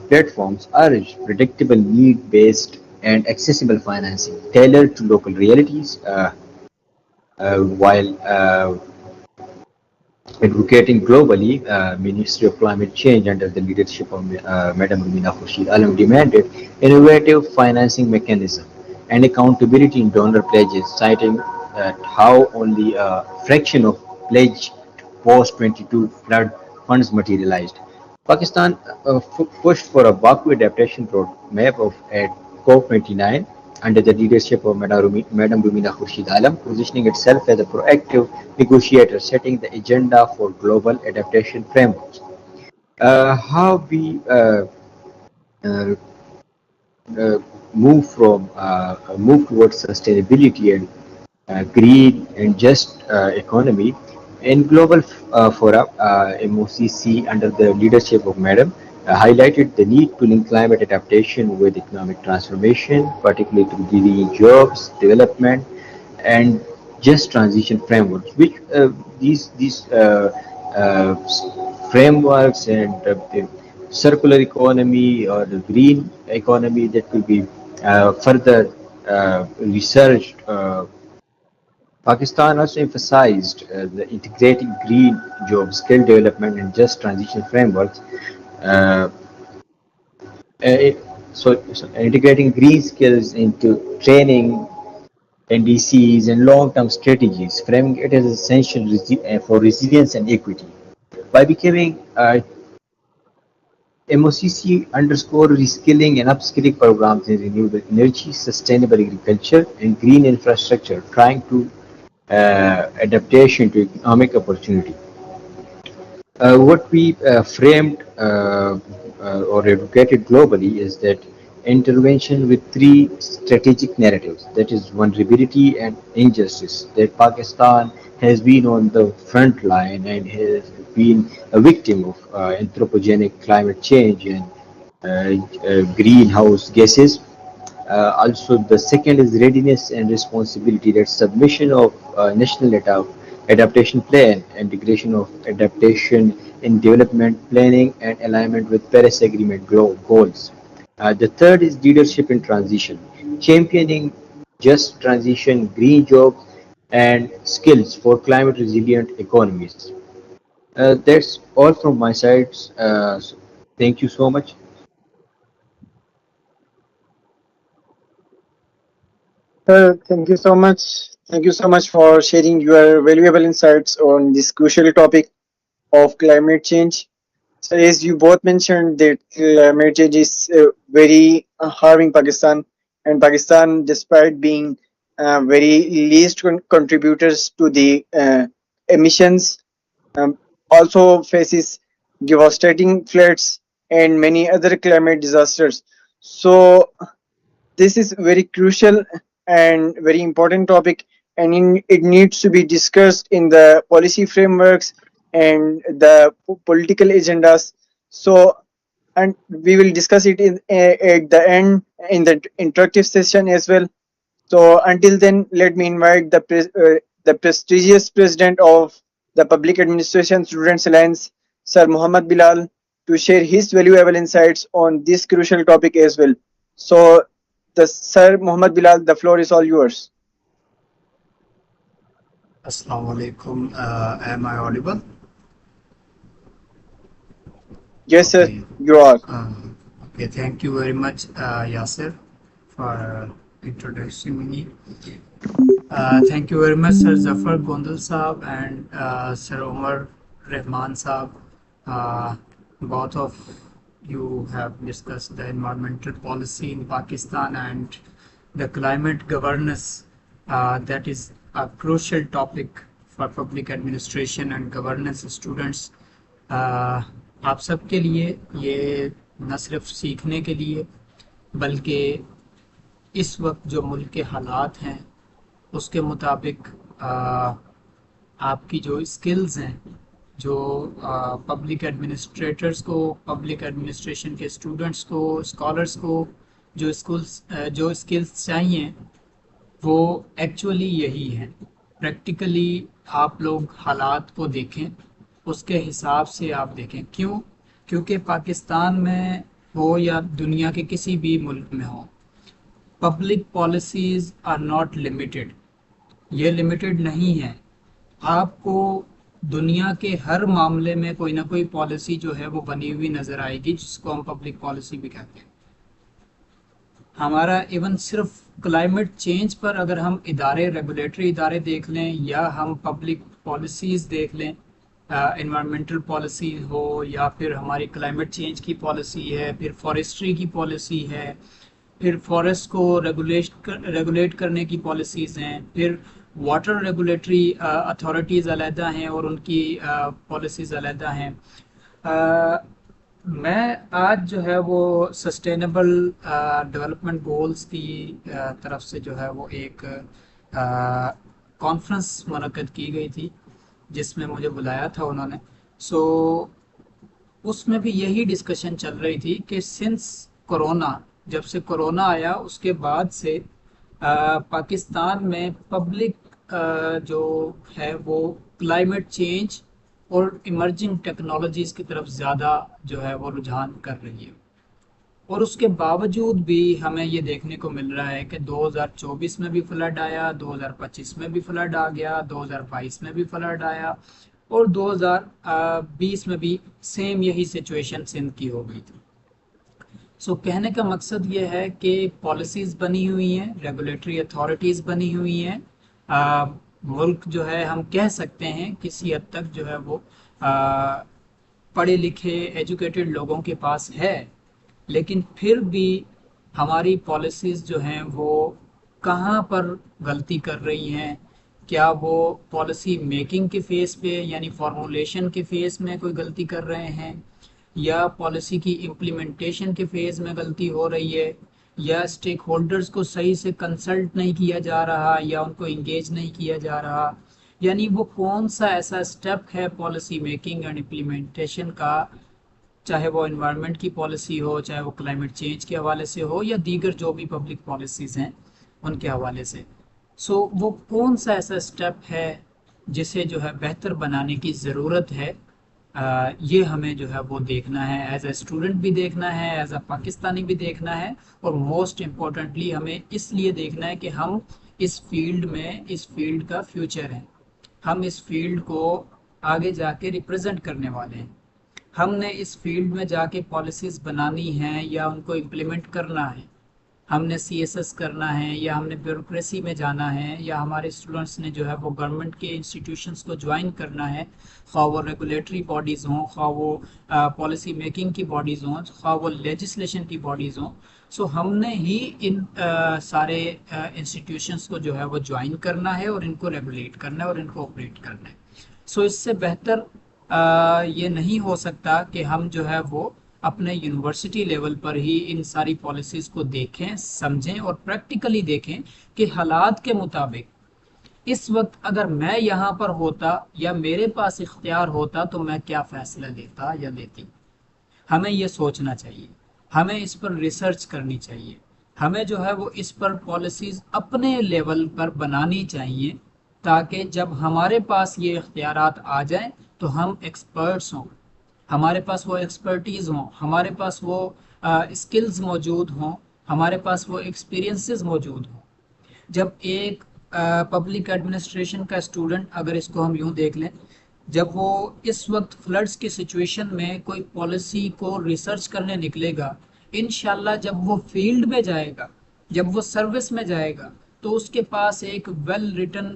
platforms, urged predictable, need-based, and accessible financing tailored to local realities, while advocating globally, Ministry of Climate Change under the leadership of Madam Rumina Khurshid Alam demanded innovative financing mechanism and accountability in donor pledges, citing that how only a fraction of pledged post-22 flood funds materialized. Pakistan pushed for a Baku adaptation roadmap at COP29 under the leadership of Madam Rumina Khurshid Alam, positioning itself as a proactive negotiator, setting the agenda for global adaptation frameworks. How we uh, uh, move towards sustainability and green and just economy. In global fora, MOCC under the leadership of Madam highlighted the need to link climate adaptation with economic transformation, particularly through green jobs, development, and just transition frameworks. Which these frameworks and the circular economy or the green economy that could be further researched. Pakistan also emphasized the integrating green job skill development and just transition frameworks. Uh, uh, so integrating green skills into training, NDCs, and long-term strategies, framing it as essential for resilience and equity. By becoming MOCC underscore reskilling and upskilling programs in renewable energy, sustainable agriculture, and green infrastructure, trying to adaptation to economic opportunity. What we framed or advocated globally is that intervention with three strategic narratives, that is vulnerability and injustice, that Pakistan has been on the front line and has been a victim of anthropogenic climate change and greenhouse gases. Also, the second is readiness and responsibility. That's submission of national adaptation plan, integration of adaptation in development planning, and alignment with Paris Agreement goals. The third is leadership in transition, championing just transition, green jobs, and skills for climate resilient economies. That's all from my side. Thank you so much. Thank you so much. Thank you so much for sharing your valuable insights on this crucial topic of climate change. So, as you both mentioned, that climate change is very harming Pakistan, and Pakistan, despite being very least contributors to the emissions, um, also faces devastating floods and many other climate disasters. So, this is very crucial and very important topic, and it needs to be discussed in the policy frameworks and the political agendas. So, and we will discuss it at the end in the interactive session as well. So until then, let me invite the prestigious president of the Public Administration Students Alliance, Sir Muhammad Bilal, to share his valuable insights on this crucial topic as well. So, the Sir Muhammad Bilal, the floor is all yours. Assalamu alaikum. Am I audible? Yes, sir, Okay. you are. Okay. Thank you very much, Yasir, for introducing me. Thank you very much, Sir Zafar Gondal Saab and Sir Umar Rahman Saab. Both of you have discussed the environmental policy in Pakistan and the climate governance. That is a crucial topic for public administration and governance students. आप सबके लिए ये न सिर्फ सीखने के लिए बल्कि इस वक्त जो मुल्क के हालात हैं उसके मुताबिक आपकी जो स्किल्स हैं जो पब्लिक एडमिनिस्ट्रेटर्स को पब्लिक एडमिनिस्ट्रेशन के स्टूडेंट्स को स्कॉलर्स को जो स्किल्स चाहिए वो एक्चुअली यही है। प्रैक्टिकली आप लोग हालात को देखें, उसके हिसाब से आप देखें। क्यों? क्योंकि पाकिस्तान में हो या दुनिया के किसी भी मुल्क में हो, public policies are not limited. ये लिमिटेड नहीं है। आपको दुनिया के हर मामले में कोई ना कोई पॉलिसी जो है वो बनी हुई नज़र आएगी, जिसको हम पब्लिक पॉलिसी भी कहते हैं। हमारा इवन सिर्फ क्लाइमेट चेंज पर अगर हम इदारे, रेगुलेटरी इदारे देख लें या हम पब्लिक पॉलिसीज़ देख लें, एनवायरमेंटल पॉलिसी हो या फिर हमारी क्लाइमेट चेंज की पॉलिसी है, फिर फॉरेस्ट्री की पॉलिसी है, फिर फॉरेस्ट को रेगुलेट करने की पॉलिसीज़ हैं, फिर वाटर रेगुलेटरी अथॉरिटीज़ अलहदा हैं और उनकी पॉलिसीज़ अलहदा हैं। मैं आज जो है वो सस्टेनेबल डेवलपमेंट गोल्स की तरफ से जो है वो एक कॉन्फ्रेंस मुनक्कद की गई थी जिसमें मुझे बुलाया था उन्होंने। सो उसमें भी यही डिस्कशन चल रही थी कि सिंस कोरोना, जब से कोरोना आया उसके बाद से पाकिस्तान में पब्लिक जो है वो क्लाइमेट चेंज और इमर्जिंग टेक्नोलॉजीज़ की तरफ ज़्यादा जो है वो रुझान कर रही है। और उसके बावजूद भी हमें ये देखने को मिल रहा है कि 2024 में भी फ्लड आया, 2025 में भी फ्लड आ गया, 2022 में भी फ्लड आया और 2020 में भी सेम यही सिचुएशन सिंध की हो गई थी। सो कहने का मकसद ये है कि पॉलिसीज़ बनी हुई हैं, रेगुलेटरी अथॉरिटीज़ बनी हुई हैं। मुल्क जो है हम कह सकते हैं किसी हद तक जो है वो पढ़े लिखे एजुकेटेड लोगों के पास है, लेकिन फिर भी हमारी पॉलिसीज़ जो हैं वो कहाँ पर गलती कर रही हैं। क्या वो पॉलिसी मेकिंग के फेस पे यानी फॉर्मुलेशन के फेस में कोई गलती कर रहे हैं, या पॉलिसी की इम्प्लीमेंटेशन के फेज़ में गलती हो रही है, या स्टेक होल्डर्स को सही से कंसल्ट नहीं किया जा रहा या उनको इंगेज नहीं किया जा रहा। यानी वो कौन सा ऐसा स्टेप है पॉलिसी मेकिंग एंड इम्प्लीमेंटेशन का, चाहे वो एनवायरनमेंट की पॉलिसी हो, चाहे वो क्लाइमेट चेंज के हवाले से हो या दीगर जो भी पब्लिक पॉलिसीज़ हैं उनके हवाले से। सो वो कौन सा ऐसा स्टेप है जिसे जो है बेहतर बनाने की ज़रूरत है, ये हमें जो है वो देखना है। एज ए स्टूडेंट भी देखना है, एज अ पाकिस्तानी भी देखना है, और मोस्ट इम्पोर्टेंटली हमें इसलिए देखना है कि हम इस फील्ड में, इस फील्ड का फ्यूचर है, हम इस फील्ड को आगे जाके रिप्रेजेंट करने वाले हैं। हमने इस फील्ड में जाके पॉलिसीज़ बनानी हैं या उनको इम्प्लीमेंट करना है। ہم نے سی ایس ایس کرنا ہے یا ہم نے بیوروکریسی میں جانا ہے یا ہمارے اسٹوڈنٹس نے جو ہے وہ گورنمنٹ کے انسٹیٹیوشنس کو جوائن کرنا ہے، خواہ وہ ریگولیٹری باڈیز ہوں، خواہ وہ پالیسی میکنگ کی باڈیز ہوں، خواہ وہ لیجسلیشن کی باڈیز ہوں، سو ہم نے ہی ان سارے انسٹیٹیوشنس کو جو ہے وہ جوائن کرنا ہے اور ان کو ریگولیٹ کرنا ہے اور ان کو آپریٹ کرنا ہے. سو اس سے بہتر یہ نہیں ہو سکتا کہ ہم جو ہے وہ اپنے یونیورسٹی لیول پر ہی ان ساری پالیسیز کو دیکھیں، سمجھیں اور پریکٹیکلی دیکھیں کہ حالات کے مطابق اس وقت اگر میں یہاں پر ہوتا یا میرے پاس اختیار ہوتا تو میں کیا فیصلہ لیتا یا لیتی. ہمیں یہ سوچنا چاہیے، ہمیں اس پر ریسرچ کرنی چاہیے، ہمیں جو ہے وہ اس پر پالیسیز اپنے لیول پر بنانی چاہیے تاکہ جب ہمارے پاس یہ اختیارات آ جائیں تو ہم ایکسپرٹس ہوں، ہمارے پاس وہ ایکسپرٹیز ہوں، ہمارے پاس وہ اسکلز موجود ہوں، ہمارے پاس وہ ایکسپیرینسز موجود ہوں. جب ایک پبلک ایڈمنسٹریشن کا اسٹوڈنٹ، اگر اس کو ہم یوں دیکھ لیں، جب وہ اس وقت فلڈز کی سچویشن میں کوئی پالیسی کو ریسرچ کرنے نکلے گا، انشاءاللہ جب وہ فیلڈ میں جائے گا، جب وہ سروس میں جائے گا، تو اس کے پاس ایک ویل ریٹن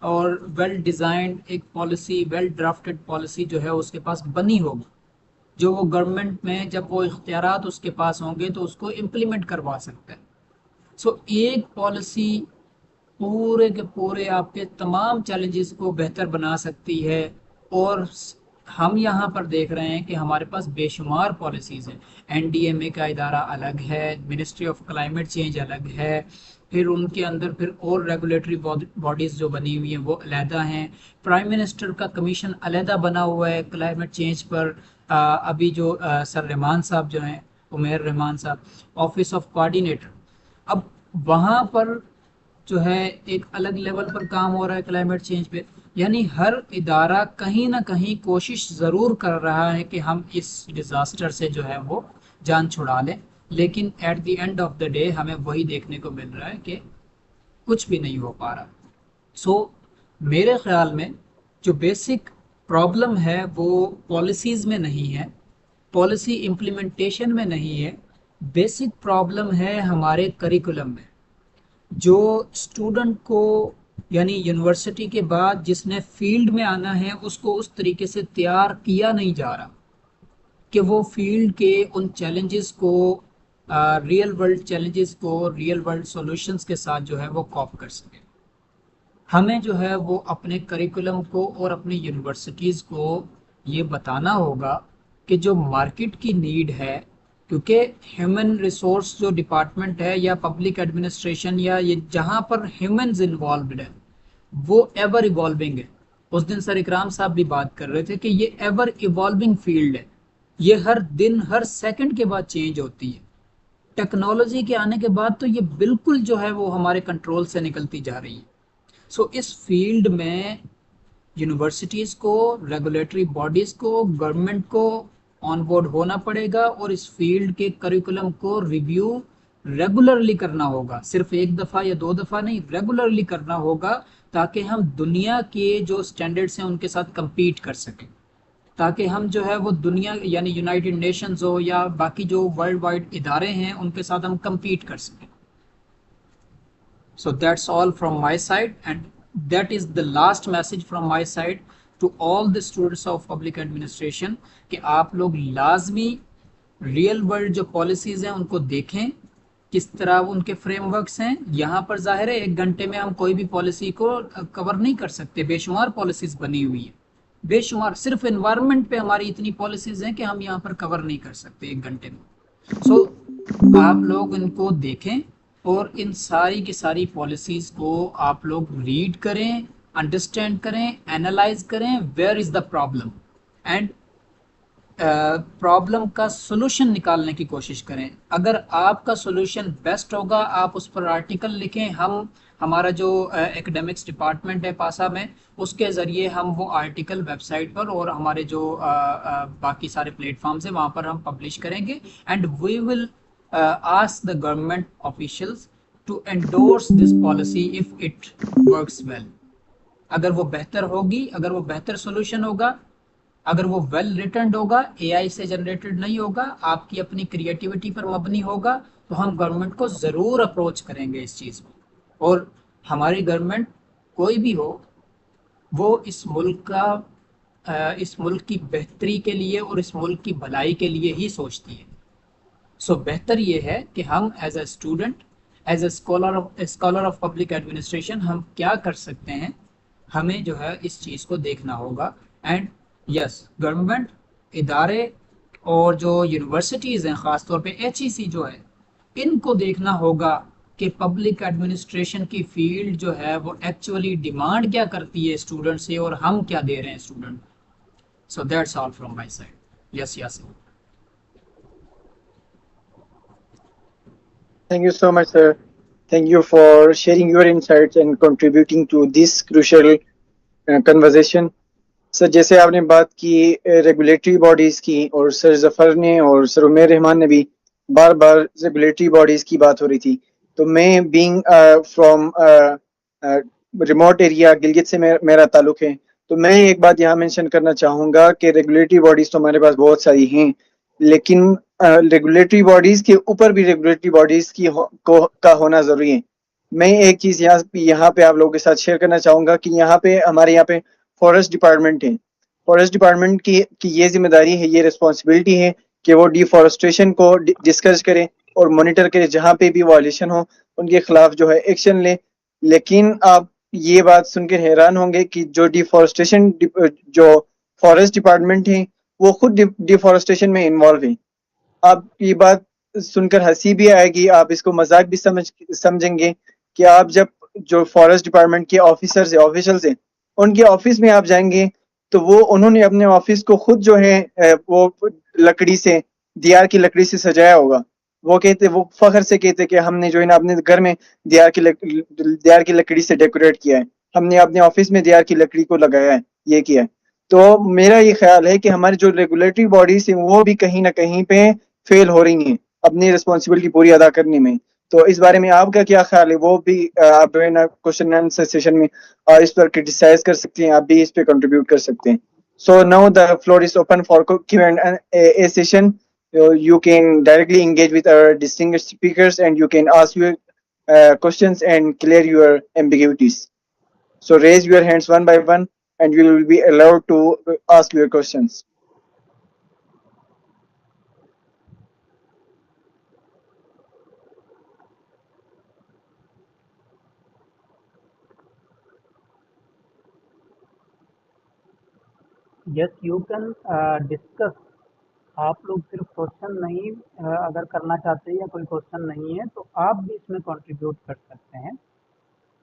اور ویل ڈیزائنڈ ایک پالیسی، ویل ڈرافٹڈ پالیسی جو ہے اس کے پاس بنی ہوگی، جو وہ گورنمنٹ میں جب وہ اختیارات اس کے پاس ہوں گے تو اس کو امپلیمنٹ کروا سکتا ہے. سو ایک پالیسی پورے کے پورے آپ کے تمام چیلنجز کو بہتر بنا سکتی ہے. اور ہم یہاں پر دیکھ رہے ہیں کہ ہمارے پاس بے شمار پالیسیز ہیں. این ڈی ایم اے کا ادارہ الگ ہے، منسٹری آف کلائمیٹ چینج الگ ہے، پھر ان کے اندر پھر اور ریگولیٹری باڈیز جو بنی ہوئی ہیں وہ علیحدہ ہیں، پرائم منسٹر کا کمیشن علیحدہ بنا ہوا ہے کلائمیٹ چینج پر. ابھی جو سر رحمان صاحب جو ہیں، عمیر رحمان صاحب، آفس آف کوآرڈینیٹر، اب وہاں پر جو ہے ایک الگ لیول پر کام ہو رہا ہے کلائمیٹ چینج پہ. یعنی ہر ادارہ کہیں نہ کہیں کوشش ضرور کر رہا ہے کہ ہم اس ڈیزاسٹر سے جو ہے وہ جان چھڑا لیں، لیکن at the end of the day ہمیں وہی دیکھنے کو مل رہا ہے کہ کچھ بھی نہیں ہو پا رہا. سو میرے خیال میں جو بیسک پرابلم ہے وہ پالیسیز میں نہیں ہے، پالیسی امپلیمنٹیشن میں نہیں ہے، بیسک پرابلم ہے ہمارے کریکولم میں. جو اسٹوڈنٹ کو یعنی یونیورسٹی کے بعد جس نے فیلڈ میں آنا ہے اس کو اس طریقے سے تیار کیا نہیں جا رہا کہ وہ فیلڈ کے ان چیلنجز کو، ریئل ورلڈ چیلنجز کو ریئل ورلڈ سولوشنز کے ساتھ جو ہے وہ کوپ کر سکے. ہمیں جو ہے وہ اپنے کریکولم کو اور اپنی یونیورسٹیز کو یہ بتانا ہوگا کہ جو مارکیٹ کی نیڈ ہے، کیونکہ ہیومن ریسورس جو ڈپارٹمنٹ ہے یا پبلک ایڈمنسٹریشن یا یہ جہاں پر ہیومنز انوالوڈ ہے وہ ایور ایوالونگ ہے. اس دن سر اکرام صاحب بھی بات کر رہے تھے کہ یہ ایور ایوالونگ فیلڈ ہے، یہ ہر دن ہر سیکنڈ کے بعد چینج ہوتی ہے. ٹیکنالوجی کے آنے کے بعد تو یہ بالکل جو ہے وہ ہمارے کنٹرول سے نکلتی جا رہی ہے. سو اس فیلڈ میں یونیورسٹیز کو، ریگولیٹری باڈیز کو، گورنمنٹ کو آن بورڈ ہونا پڑے گا اور اس فیلڈ کے کریکولم کو ریویو ریگولرلی کرنا ہوگا. صرف ایک دفعہ یا دو دفعہ نہیں، ریگولرلی کرنا ہوگا تاکہ ہم دنیا کے جو سٹینڈرڈز ہیں ان کے ساتھ کمپیٹ کر سکیں، تاکہ ہم جو ہے وہ دنیا یعنی یونائٹڈ نیشنز ہو یا باقی جو ورلڈ وائڈ ادارے ہیں ان کے ساتھ ہم کمپیٹ کر سکیں. So that's all from my side, and that is the last message from my side to all the students of public administration کہ آپ لوگ لازمی ریئل ورلڈ جو پالیسیز ہیں ان کو دیکھیں، کس طرح ان کے فریم ورکس ہیں. یہاں پر ظاہر ہے ایک گھنٹے میں ہم کوئی بھی پالیسی کو کور نہیں کر سکتے، بے شمار پالیسیز بنی ہوئی ہیں، بے شمار. صرف انوائرمنٹ پہ ہماری اتنی پالیسیز ہیں کہ ہم یہاں پر کور نہیں کر سکتے ایک گھنٹے میں. سو آپ لوگ ان کو دیکھیں اور ان ساری کی ساری پالیسیز کو آپ لوگ ریڈ کریں، انڈرسٹینڈ کریں، اینالائز کریں where is the problem, and problem کا سولوشن نکالنے کی کوشش کریں. اگر آپ کا سولوشن بیسٹ ہوگا آپ اس پر آرٹیکل لکھیں. ہمارا جو ایکڈیمکس ڈپارٹمنٹ ہے پاسا میں، اس کے ذریعے ہم وہ آرٹیکل ویب سائٹ پر اور ہمارے جو باقی سارے پلیٹ فارمز ہیں وہاں پر ہم پبلش کریں گے. And we will ask the government officials to endorse this policy if it works well. اگر وہ بہتر ہوگی، اگر وہ بہتر سولوشن ہوگا، اگر وہ ویل ریٹنڈ ہوگا، اے آئی سے جنریٹڈ نہیں ہوگا، آپ کی اپنی کریٹیوٹی پر مبنی ہوگا، تو ہم گورنمنٹ کو ضرور اپروچ کریں گے اس چیز میں. اور ہماری گورنمنٹ کوئی بھی ہو، وہ اس ملک کی بہتری کے لیے اور اس ملک کی بھلائی کے لیے ہی سوچتی ہے. سو بہتر یہ ہے کہ ہم as a student, as a scholar of public administration ہم کیا کر سکتے ہیں، ہمیں جو ہے اس چیز کو دیکھنا ہوگا. اینڈ یس، گورنمنٹ ادارے اور جو یونیورسٹیز ہیں، خاص طور پہ ایچ ای سی جو ہے، ان کو دیکھنا ہوگا کہ پبلک ایڈمنسٹریشن کی فیلڈ جو ہے وہ ایکچولی ڈیمانڈ کیا کرتی ہے اسٹوڈنٹ سے، اور ہم کیا دے رہے ہیں student. So that's all from my side. Yes Yasin. Thank you so much, sir. Thank you for sharing your insights and contributing to this crucial conversation. سر جیسے آپ نے بات کی ریگولیٹری باڈیز کی، اور سر ظفر نے اور سر عمیر رحمان نے بھی بار بار ریگولیٹری باڈیز کی بات ہو رہی تھی، تو میں being from remote area Gilgit سے میرا تعلق ہے، تو میں ایک بات یہاں مینشن کرنا چاہوں گا کہ ریگولیٹری باڈیز تو ہمارے پاس بہت ساری ہیں، لیکن ریگولیٹری باڈیز کے اوپر بھی ریگولیٹری باڈیز کا ہونا ضروری ہے. میں ایک چیز یہاں پہ آپ لوگوں کے ساتھ شیئر کرنا چاہوں گا کہ ہمارے یہاں پہ فارسٹ ڈپارٹمنٹ ہے. فارسٹ ڈپارٹمنٹ کی یہ ذمہ داری ہے، یہ ریسپانسبلٹی ہے کہ وہ ڈیفارسٹریشن کو ڈسکس کرے اور مانیٹر کرے، جہاں پہ بھی وائلیشن ہو ان کے خلاف جو ہے ایکشن لے. لیکن آپ یہ بات سن کے حیران ہوں گے کہ جو ڈیفارسٹریشن جو فارسٹ ڈپارٹمنٹ ہے وہ خود ڈیفارسٹریشن میں انوالو ہیں. آپ یہ بات سن کر ہنسی بھی آئے گی، آپ اس کو مذاق بھی سمجھیں گے کہ آپ جب جو فارسٹ ڈپارٹمنٹ کے آفیشلز ہیں ان کے آفس میں آپ جائیں گے تو انہوں نے اپنے آفس کو خود جو ہے وہ لکڑی سے، دیار کی لکڑی سے سجایا ہوگا. وہ فخر سے کہتے کہ ہم نے جو ہے نا اپنے گھر میں دیار کی لکڑی سے ڈیکوریٹ کیا ہے، ہم نے اپنے آفس میں دیار کی لکڑی کو لگایا ہے، یہ کیا ہے. تو میرا یہ خیال ہے کہ ہماری جو ریگولیٹری باڈیز ہیں وہ بھی کہیں نہ کہیں پہ فیل ہو رہی ہیں اپنی رسپانسبلٹی پوری ادا کرنے میں. تو اس بارے میں آپ کا کیا خیال ہے، وہ بھی آپ جو ہے نا کوشچن آنسر سیشن میں اس پر کرٹیسائز کر سکتے ہیں، آپ بھی اس پہ کنٹریبیوٹ کر سکتے ہیں. So now the floor is open for Q and A session. You can directly engage with our distinguished speakers and you can ask your questions and clear your ambiguities. So raise your hands one by one and you will be allowed to ask your questions. Yes you can discuss. آپ لوگ صرف question نہیں اگر کرنا چاہتے ہیں یا کوئی کوشچن نہیں ہے تو آپ بھی اس میں کنٹریبیوٹ کر سکتے ہیں،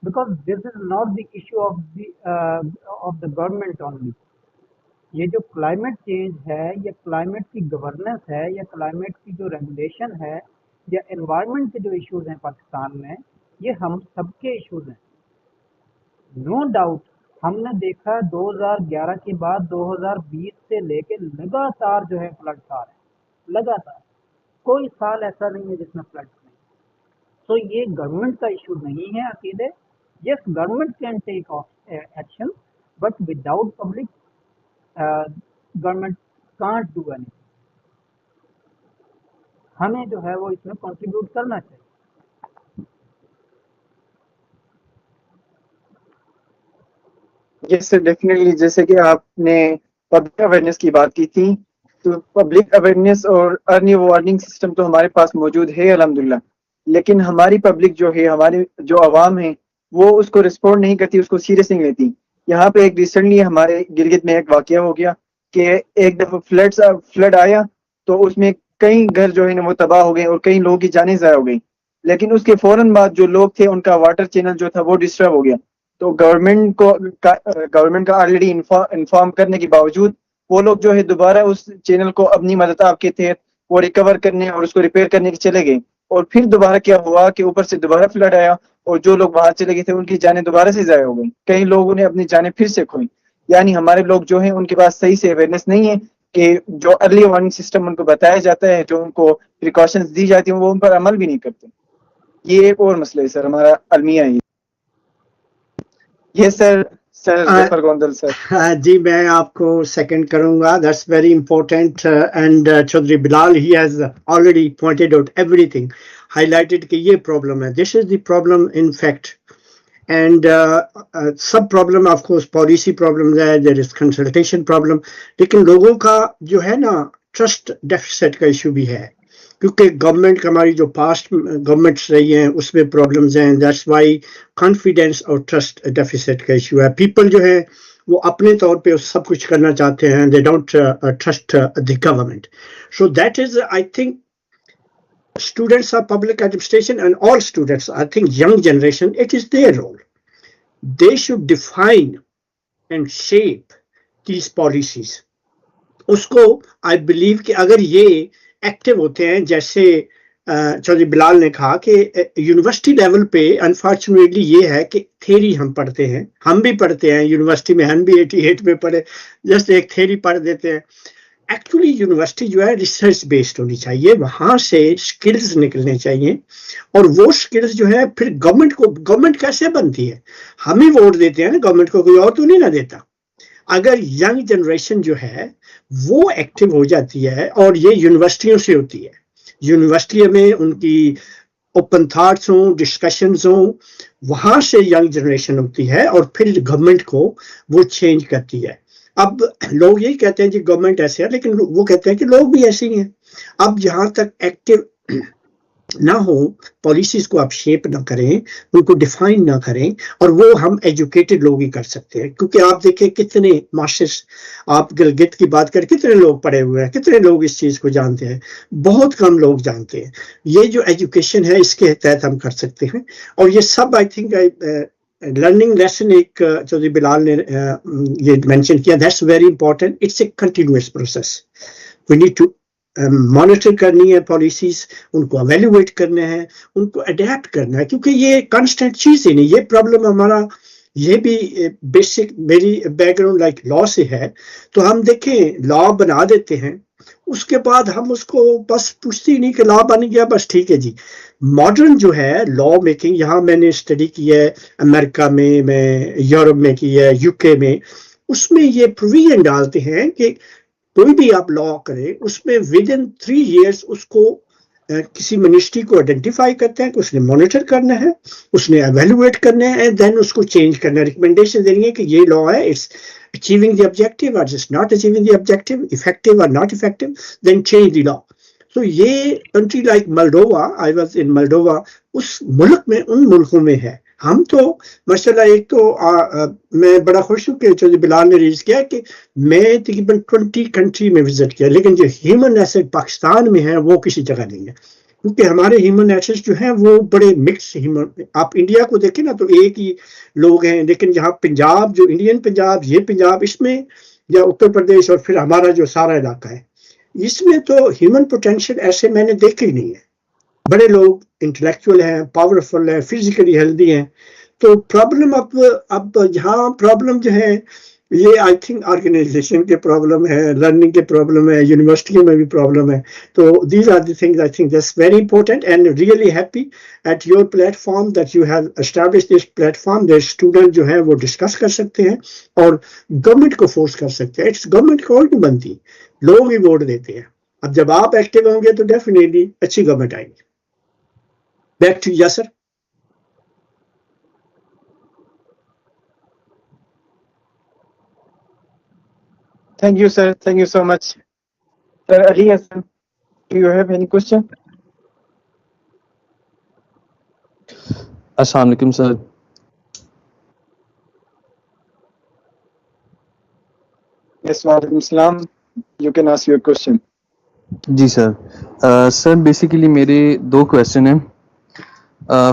because this is not the issue of the government only. یہ جو کلائمیٹ چینج ہے، یا کلائمیٹ کی گورننس ہے، یا کلائمیٹ کی جو ریگولیشن ہے، یا انوائرمنٹ کے جو ایشوز ہیں پاکستان میں، یہ ہم سب کے ایشوز ہیں. نو ڈاؤٹ ہم نے دیکھا 2011 کے بعد 2020 سے لے کے لگاتار جو ہے فلڈس آ رہے ہیں، لگاتار کوئی سال ایسا نہیں ہے جس میں فلڈس نہیں. تو یہ گورنمنٹ کا ایشو نہیں ہے اکیلے. Yes government can take action but without public government can't do any. ہمیں جو ہے وہ اس میں کنٹریبیوٹ کرنا چاہیے. یس سر ڈیفینیٹلی، جیسے کہ آپ نے پبلک اویئرنیس کی بات کی تھی، تو پبلک اویئرنیس اور ارلی وارننگ سسٹم تو ہمارے پاس موجود ہے الحمدللہ، لیکن ہماری پبلک جو ہے، ہماری جو عوام ہے وہ اس کو رسپونڈ نہیں کرتی، اس کو سیریس نہیں لیتی. یہاں پہ ایک ریسنٹلی ہمارے گلگت میں ایک واقعہ ہو گیا کہ ایک دفعہ فلڈ آیا تو اس میں کئی گھر جو ہے نا وہ تباہ ہو گئے اور کئی لوگوں کی جانیں ضائع ہو گئی. لیکن اس کے فوراً بعد جو لوگ تھے ان کا واٹر چینل جو تھا وہ ڈسٹرب ہو گیا. تو گورنمنٹ کا آلریڈی انفارم کرنے کے باوجود وہ لوگ جو ہے دوبارہ اس چینل کو اپنی مدد آپ کے تحت وہ ریکور کرنے اور اس کو ریپیئر کرنے کے چلے گئے. اور پھر دوبارہ کیا ہوا کہ اوپر سے دوبارہ فلڈ آیا اور جو لوگ وہاں چلے گئے تھے ان کی جانیں دوبارہ سے ضائع ہو گئی، کئی لوگوں نے اپنی جانیں پھر سے کھوئی. یعنی ہمارے لوگ جو ہیں ان کے پاس صحیح سے اویئرنیس نہیں ہے کہ جو ارلی وارننگ سسٹم ان کو بتایا جاتا ہے، جو ان کو پریکاشنز دی جاتی ہیں، وہ ان پر عمل بھی نہیں کرتے. یہ ایک اور مسئلہ ہے سر، ہمارا المیہ ہے. یس سر. Sir Zafar Gondal, sir. جی میں آپ کو سیکنڈ کروں گا. That's very important and Chaudhry Bilal he has already pointed out everything, highlighted کہ یہ پرابلم ہے. This is the problem in fact. And سب problem of course policy problem ہے, دیر از کنسلٹیشن پرابلم, لیکن لوگوں کا جو ہے نا ٹرسٹ ڈیفیسٹ کا ایشو بھی ہے, کیونکہ گورنمنٹ ہماری جو پاسٹ گورنمنٹس رہی ہیں اس میں پرابلمز ہیں. دیٹس وائی کانفیڈینس اور ٹرسٹ ڈیفیسٹ کا ایشو ہے. پیپل جو ہے وہ اپنے طور پہ سب کچھ کرنا چاہتے ہیں, they don't trust the government. So that is I think students of public administration and all students, I think young generation, it is their role. They should define and shape these policies. اس کو I believe کہ اگر یہ active ہوتے ہیں, جیسے چودھری بلال نے کہا کہ یونیورسٹی لیول پہ انفارچونیٹلی یہ ہے کہ تھیری ہم پڑھتے ہیں, ہم بھی پڑھتے ہیں یونیورسٹی میں, ہم بھی 88 میں پڑھے, جسٹ ایک تھیری پڑھ دیتے ہیں. ایکچولی یونیورسٹی جو ہے ریسرچ بیسڈ ہونی چاہیے, وہاں سے سکلز نکلنے چاہیے, اور وہ سکلز جو ہے پھر گورنمنٹ کیسے بنتی ہے, ہم ہی ووٹ دیتے ہیں نا گورنمنٹ کو, کوئی اور تو نہیں نہ دیتا. اگر ینگ جنریشن جو ہے وہ ایکٹیو ہو جاتی ہے, اور یہ یونیورسٹیوں سے ہوتی ہے, یونیورسٹی میں ان کی اوپن تھاٹس ہوں, ڈسکشنز ہوں, وہاں سے ینگ جنریشن ہوتی ہے, اور پھر گورنمنٹ کو وہ چینج کرتی ہے. اب لوگ یہی کہتے ہیں کہ گورنمنٹ ایسے ہے, لیکن وہ کہتے ہیں کہ لوگ بھی ایسے ہی ہیں. اب جہاں تک ایکٹیو نہ ہو, پالیسیز کو آپ شیپ نہ کریں, ان کو ڈیفائن نہ کریں, اور وہ ہم ایجوکیٹڈ لوگ ہی کر سکتے ہیں. کیونکہ آپ دیکھیں کتنے ماسٹرز, آپ گلگت کی بات کریں, کتنے لوگ پڑھے ہوئے ہیں, کتنے لوگ اس چیز کو جانتے ہیں, بہت کم لوگ جانتے ہیں. یہ جو ایجوکیشن ہے اس کے تحت ہم کر سکتے ہیں. اور یہ سب آئی تھنک لرننگ لیسن ایک چودھری بلال نے یہ مینشن کیا, that's very important. It's a continuous process. We need to monitor کرنی ہے پالیسیز, ان کو اویلویٹ کرنا ہے, ان کو اڈیپٹ کرنا ہے, کیونکہ یہ کانسٹنٹ چیز ہی نہیں. یہ پرابلم ہمارا یہ بھی بیسک, میری بیک گراؤنڈ لائک لا سے ہے, تو ہم دیکھیں لا بنا دیتے ہیں, اس کے بعد ہم اس کو بس پوچھتے ہی نہیں کہ لا بن گیا بس ٹھیک ہے جی. ماڈرن جو ہے لا میکنگ, یہاں میں نے اسٹڈی کی ہے امریکہ میں یورپ میں کی ہے, یو کے میں, اس میں یہ پروویژن ڈالتے ہیں کہ کوئی بھی آپ لا کریں, اس میں ود ان 3 years اس کو کسی منسٹری کو آئیڈینٹیفائی کرتے ہیں کہ اس نے مانیٹر کرنا ہے, اس نے ایویلویٹ کرنا ہے, دین اس کو چینج کرنا ہے, ریکمنڈیشن دیں گے کہ یہ لا ہے, it's achieving the objective or just not achieving the objective, effective or not effective, then change the law. So یہ country like Moldova, I was in Moldova, اس ملک میں, ان ملکوں میں ہے. ہم تو ماشاءاللہ, ایک تو میں بڑا خوش ہوں کہ چودھری بلال نے ریز کیا کہ میں تقریباً 20 کنٹری میں وزٹ کیا, لیکن جو ہیومن ایسٹ پاکستان میں ہے وہ کسی جگہ نہیں ہے, کیونکہ ہمارے ہیومن ایسٹ جو ہیں وہ بڑے مکس ہیومن. آپ انڈیا کو دیکھیں نا تو ایک ہی لوگ ہیں, لیکن جہاں پنجاب, جو انڈین پنجاب, یہ پنجاب, اس میں یا اتر پردیش, اور پھر ہمارا جو سارا علاقہ ہے, اس میں تو ہیومن پوٹینشیل ایسے میں نے دیکھے ہی نہیں ہے. بڑے لوگ انٹلیکچوئل ہیں, پاورفل ہیں, فزیکلی ہیلدی ہیں. تو پرابلم اب یہاں پرابلم جو ہے یہ آئی تھنک آرگنائزیشن کے پرابلم ہے, لرننگ کے پرابلم ہے, یونیورسٹیوں میں بھی پرابلم ہے. تو these are the things I think that's very important, and really happy at your platform that you have establish this platform. Their student جو ہیں وہ ڈسکس کر سکتے ہیں اور گورنمنٹ کو فورس کر سکتے ہیں. اٹس گورنمنٹ کال نہیں بنتی, لوگ ہی ووٹ دیتے ہیں. اب جب آپ ایکٹیو ہوں گے تو ڈیفینیٹلی اچھی گورنمنٹ آئے گی. Back to Yasir. Thank you, sir. Thank you so much. Sir Ali Hassan, do you have any question? السلام علیکم sir. Yes, walaikum salam. You can ask your question. جی سر. سر بیسیکلی میرے 2 کویسچن ہیں.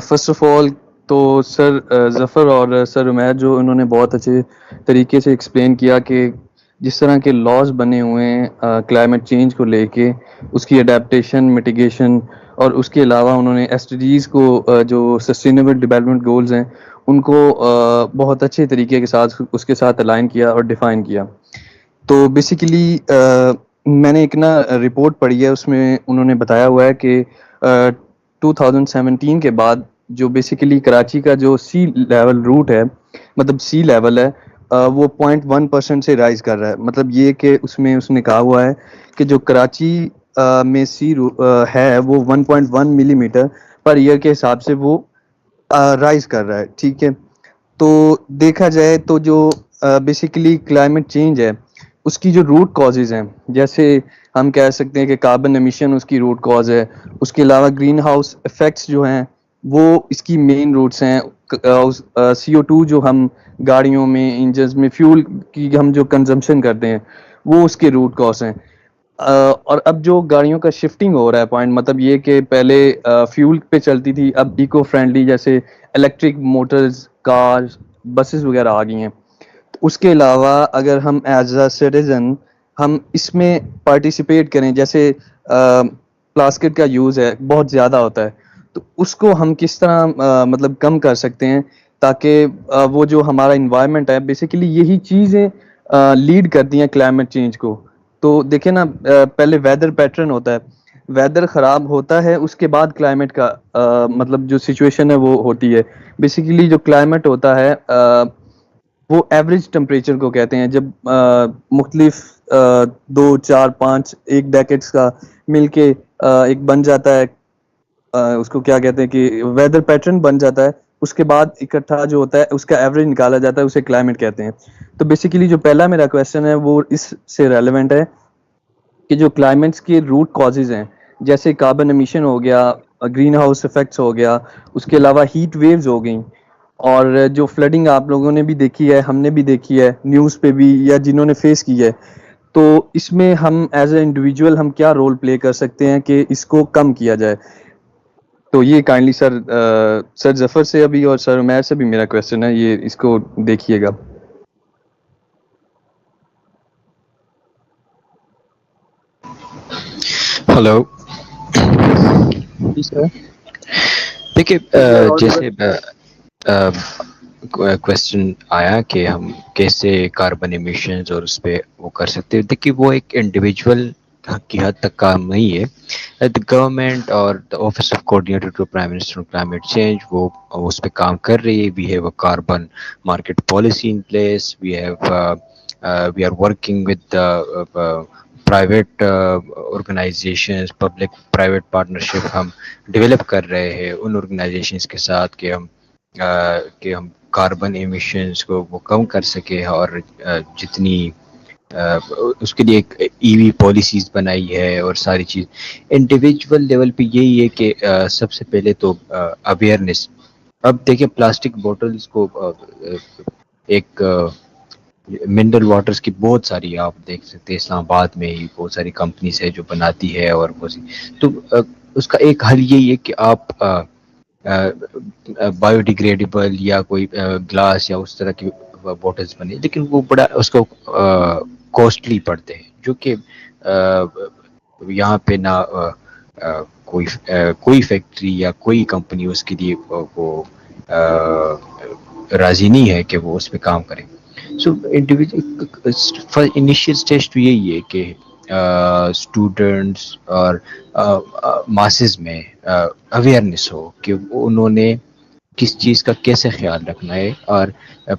First of all تو سر ظفر اور سر عمیر جو انہوں نے بہت اچھے طریقے سے ایکسپلین کیا کہ جس طرح کے لاز بنے ہوئے ہیں کلائمیٹ چینج کو لے کے, اس کی اڈیپٹیشن, میٹیگیشن, اور اس کے علاوہ انہوں نے ایس ڈی جیز کو جو سسٹینیبل ڈیولپمنٹ گولز ہیں ان کو بہت اچھے طریقے کے ساتھ اس کے ساتھ الائن کیا اور ڈیفائن کیا. تو بیسیکلی میں نے ایک نا رپورٹ پڑھی ہے, اس میں انہوں نے بتایا ہوا ہے کہ 2017 کے بعد جو بیسیکلی کراچی کا جو سی لیول روٹ ہے, مطلب سی لیول ہے, وہ 0.1% سے رائز کر رہا ہے. مطلب یہ کہ اس میں اس نے کہا ہوا ہے کہ جو کراچی میں سی ہے وہ 1.1 ملی میٹر پر ایئر کے حساب سے وہ رائز کر رہا ہے. ٹھیک ہے, تو دیکھا جائے تو جو بیسیکلی کلائمیٹ چینج ہے اس کی جو روٹ کازز ہیں, جیسے ہم کہہ سکتے ہیں کہ کاربن ایمیشن اس کی روٹ کاز ہے, اس کے علاوہ گرین ہاؤس افیکٹس جو ہیں وہ اس کی مین روٹس ہیں, CO2 جو ہم گاڑیوں میں انجنز میں فیول کی ہم جو کنزمپشن کرتے ہیں وہ اس کے روٹ کاز ہیں. اور اب جو گاڑیوں کا شفٹنگ ہو رہا ہے پوائنٹ, مطلب یہ کہ پہلے فیول پہ چلتی تھی, اب ایکو فرینڈلی جیسے الیکٹرک موٹرز, کارز, بسز وغیرہ آ گئی ہیں. اس کے علاوہ اگر ہم ایز اے سٹیزن ہم اس میں پارٹیسپیٹ کریں, جیسے پلاسٹک کا یوز ہے بہت زیادہ ہوتا ہے, تو اس کو ہم کس طرح مطلب کم کر سکتے ہیں تاکہ وہ جو ہمارا انوائرمنٹ ہے بیسیکلی یہی چیزیں لیڈ کرتی ہیں کلائمیٹ چینج کو. تو دیکھیں نا, پہلے ویدر پیٹرن ہوتا ہے, ویدر خراب ہوتا ہے اس کے بعد کلائمیٹ کا مطلب جو سچویشن ہے وہ ہوتی ہے. بیسیکلی جو کلائمیٹ ہوتا ہے وہ ایوریج ٹمپریچر کو کہتے ہیں, جب مختلف 2 4 5 ایک ڈیکیڈس کا مل کے ایک بن جاتا ہے, اس کو کیا کہتے ہیں کہ ویدر پیٹرن بن جاتا ہے, اس کے بعد اکٹھا جو ہوتا ہے اس کا ایوریج نکالا جاتا ہے, اسے کلائمیٹ کہتے ہیں. تو بیسیکلی جو پہلا میرا کویشچن ہے وہ اس سے ریلیونٹ ہے کہ جو کلائمیٹس کے روٹ کازز ہیں جیسے کاربن ایمیشن ہو گیا, گرین ہاؤس افیکٹس ہو گیا, اس کے علاوہ ہیٹ ویوز ہو گئیں, اور جو فلڈنگ آپ لوگوں نے بھی دیکھی ہے, ہم نے بھی دیکھی ہے نیوز پہ بھی, یا جنہوں نے فیس کی ہے, تو اس میں ہم ایز اے انڈیویجول ہم کیا رول پلے کر سکتے ہیں کہ اس کو کم کیا جائے. تو یہ کائنڈلی سر ظفر سے ابھی اور سر عمیر سے بھی میرا کویشچن ہے, یہ اس کو دیکھیے گا. ہلو. جی سر. دیکھیے جیسے کوشچن آیا کہ ہم کیسے کاربن ایمیشنز اور اس پہ وہ کر سکتے ہیں. دیکھیے وہ ایک انڈیویجول کی حد تک کام نہیں ہے. گورنمنٹ اور office of coordinator to prime minister climate change وہ اس پہ کام کر رہی ہے. We have a carbon market policy in place, we are working with private organizations, public private partnership ہم ڈیولپ کر رہے ہیں ان آرگنائزیشنز کے ساتھ کہ ہم کاربن ایمیشنز کو وہ کم کر سکے, اور جتنی اس کے لیے ایک ای وی پالیسیز بنائی ہے اور ساری چیز. انڈیویجول لیول پہ یہی ہے کہ سب سے پہلے تو اویئرنیس. اب دیکھیں پلاسٹک بوٹلز کو ایک منرل واٹرز کی بہت ساری آپ دیکھ سکتے ہیں اسلام آباد میں ہی بہت ساری کمپنیز ہے جو بناتی ہے, اور تو اس کا ایک حل یہی ہے کہ آپ بایو ڈیگریڈیبل یا کوئی گلاس یا اس طرح کی بوٹلز بنے, لیکن وہ بڑا اس کو کوسٹلی پڑتے ہیں, جو کہ یہاں پہ نہ کوئی فیکٹری یا کوئی کمپنی اس کے لیے وہ راضی نہیں ہے کہ وہ اس پہ کام کرے. سو انیشیل اسٹیج تو یہی ہے کہ اسٹوڈنٹس اور ماسز میں اویئرنیس ہو کہ انہوں نے کس چیز کا کیسے خیال رکھنا ہے, اور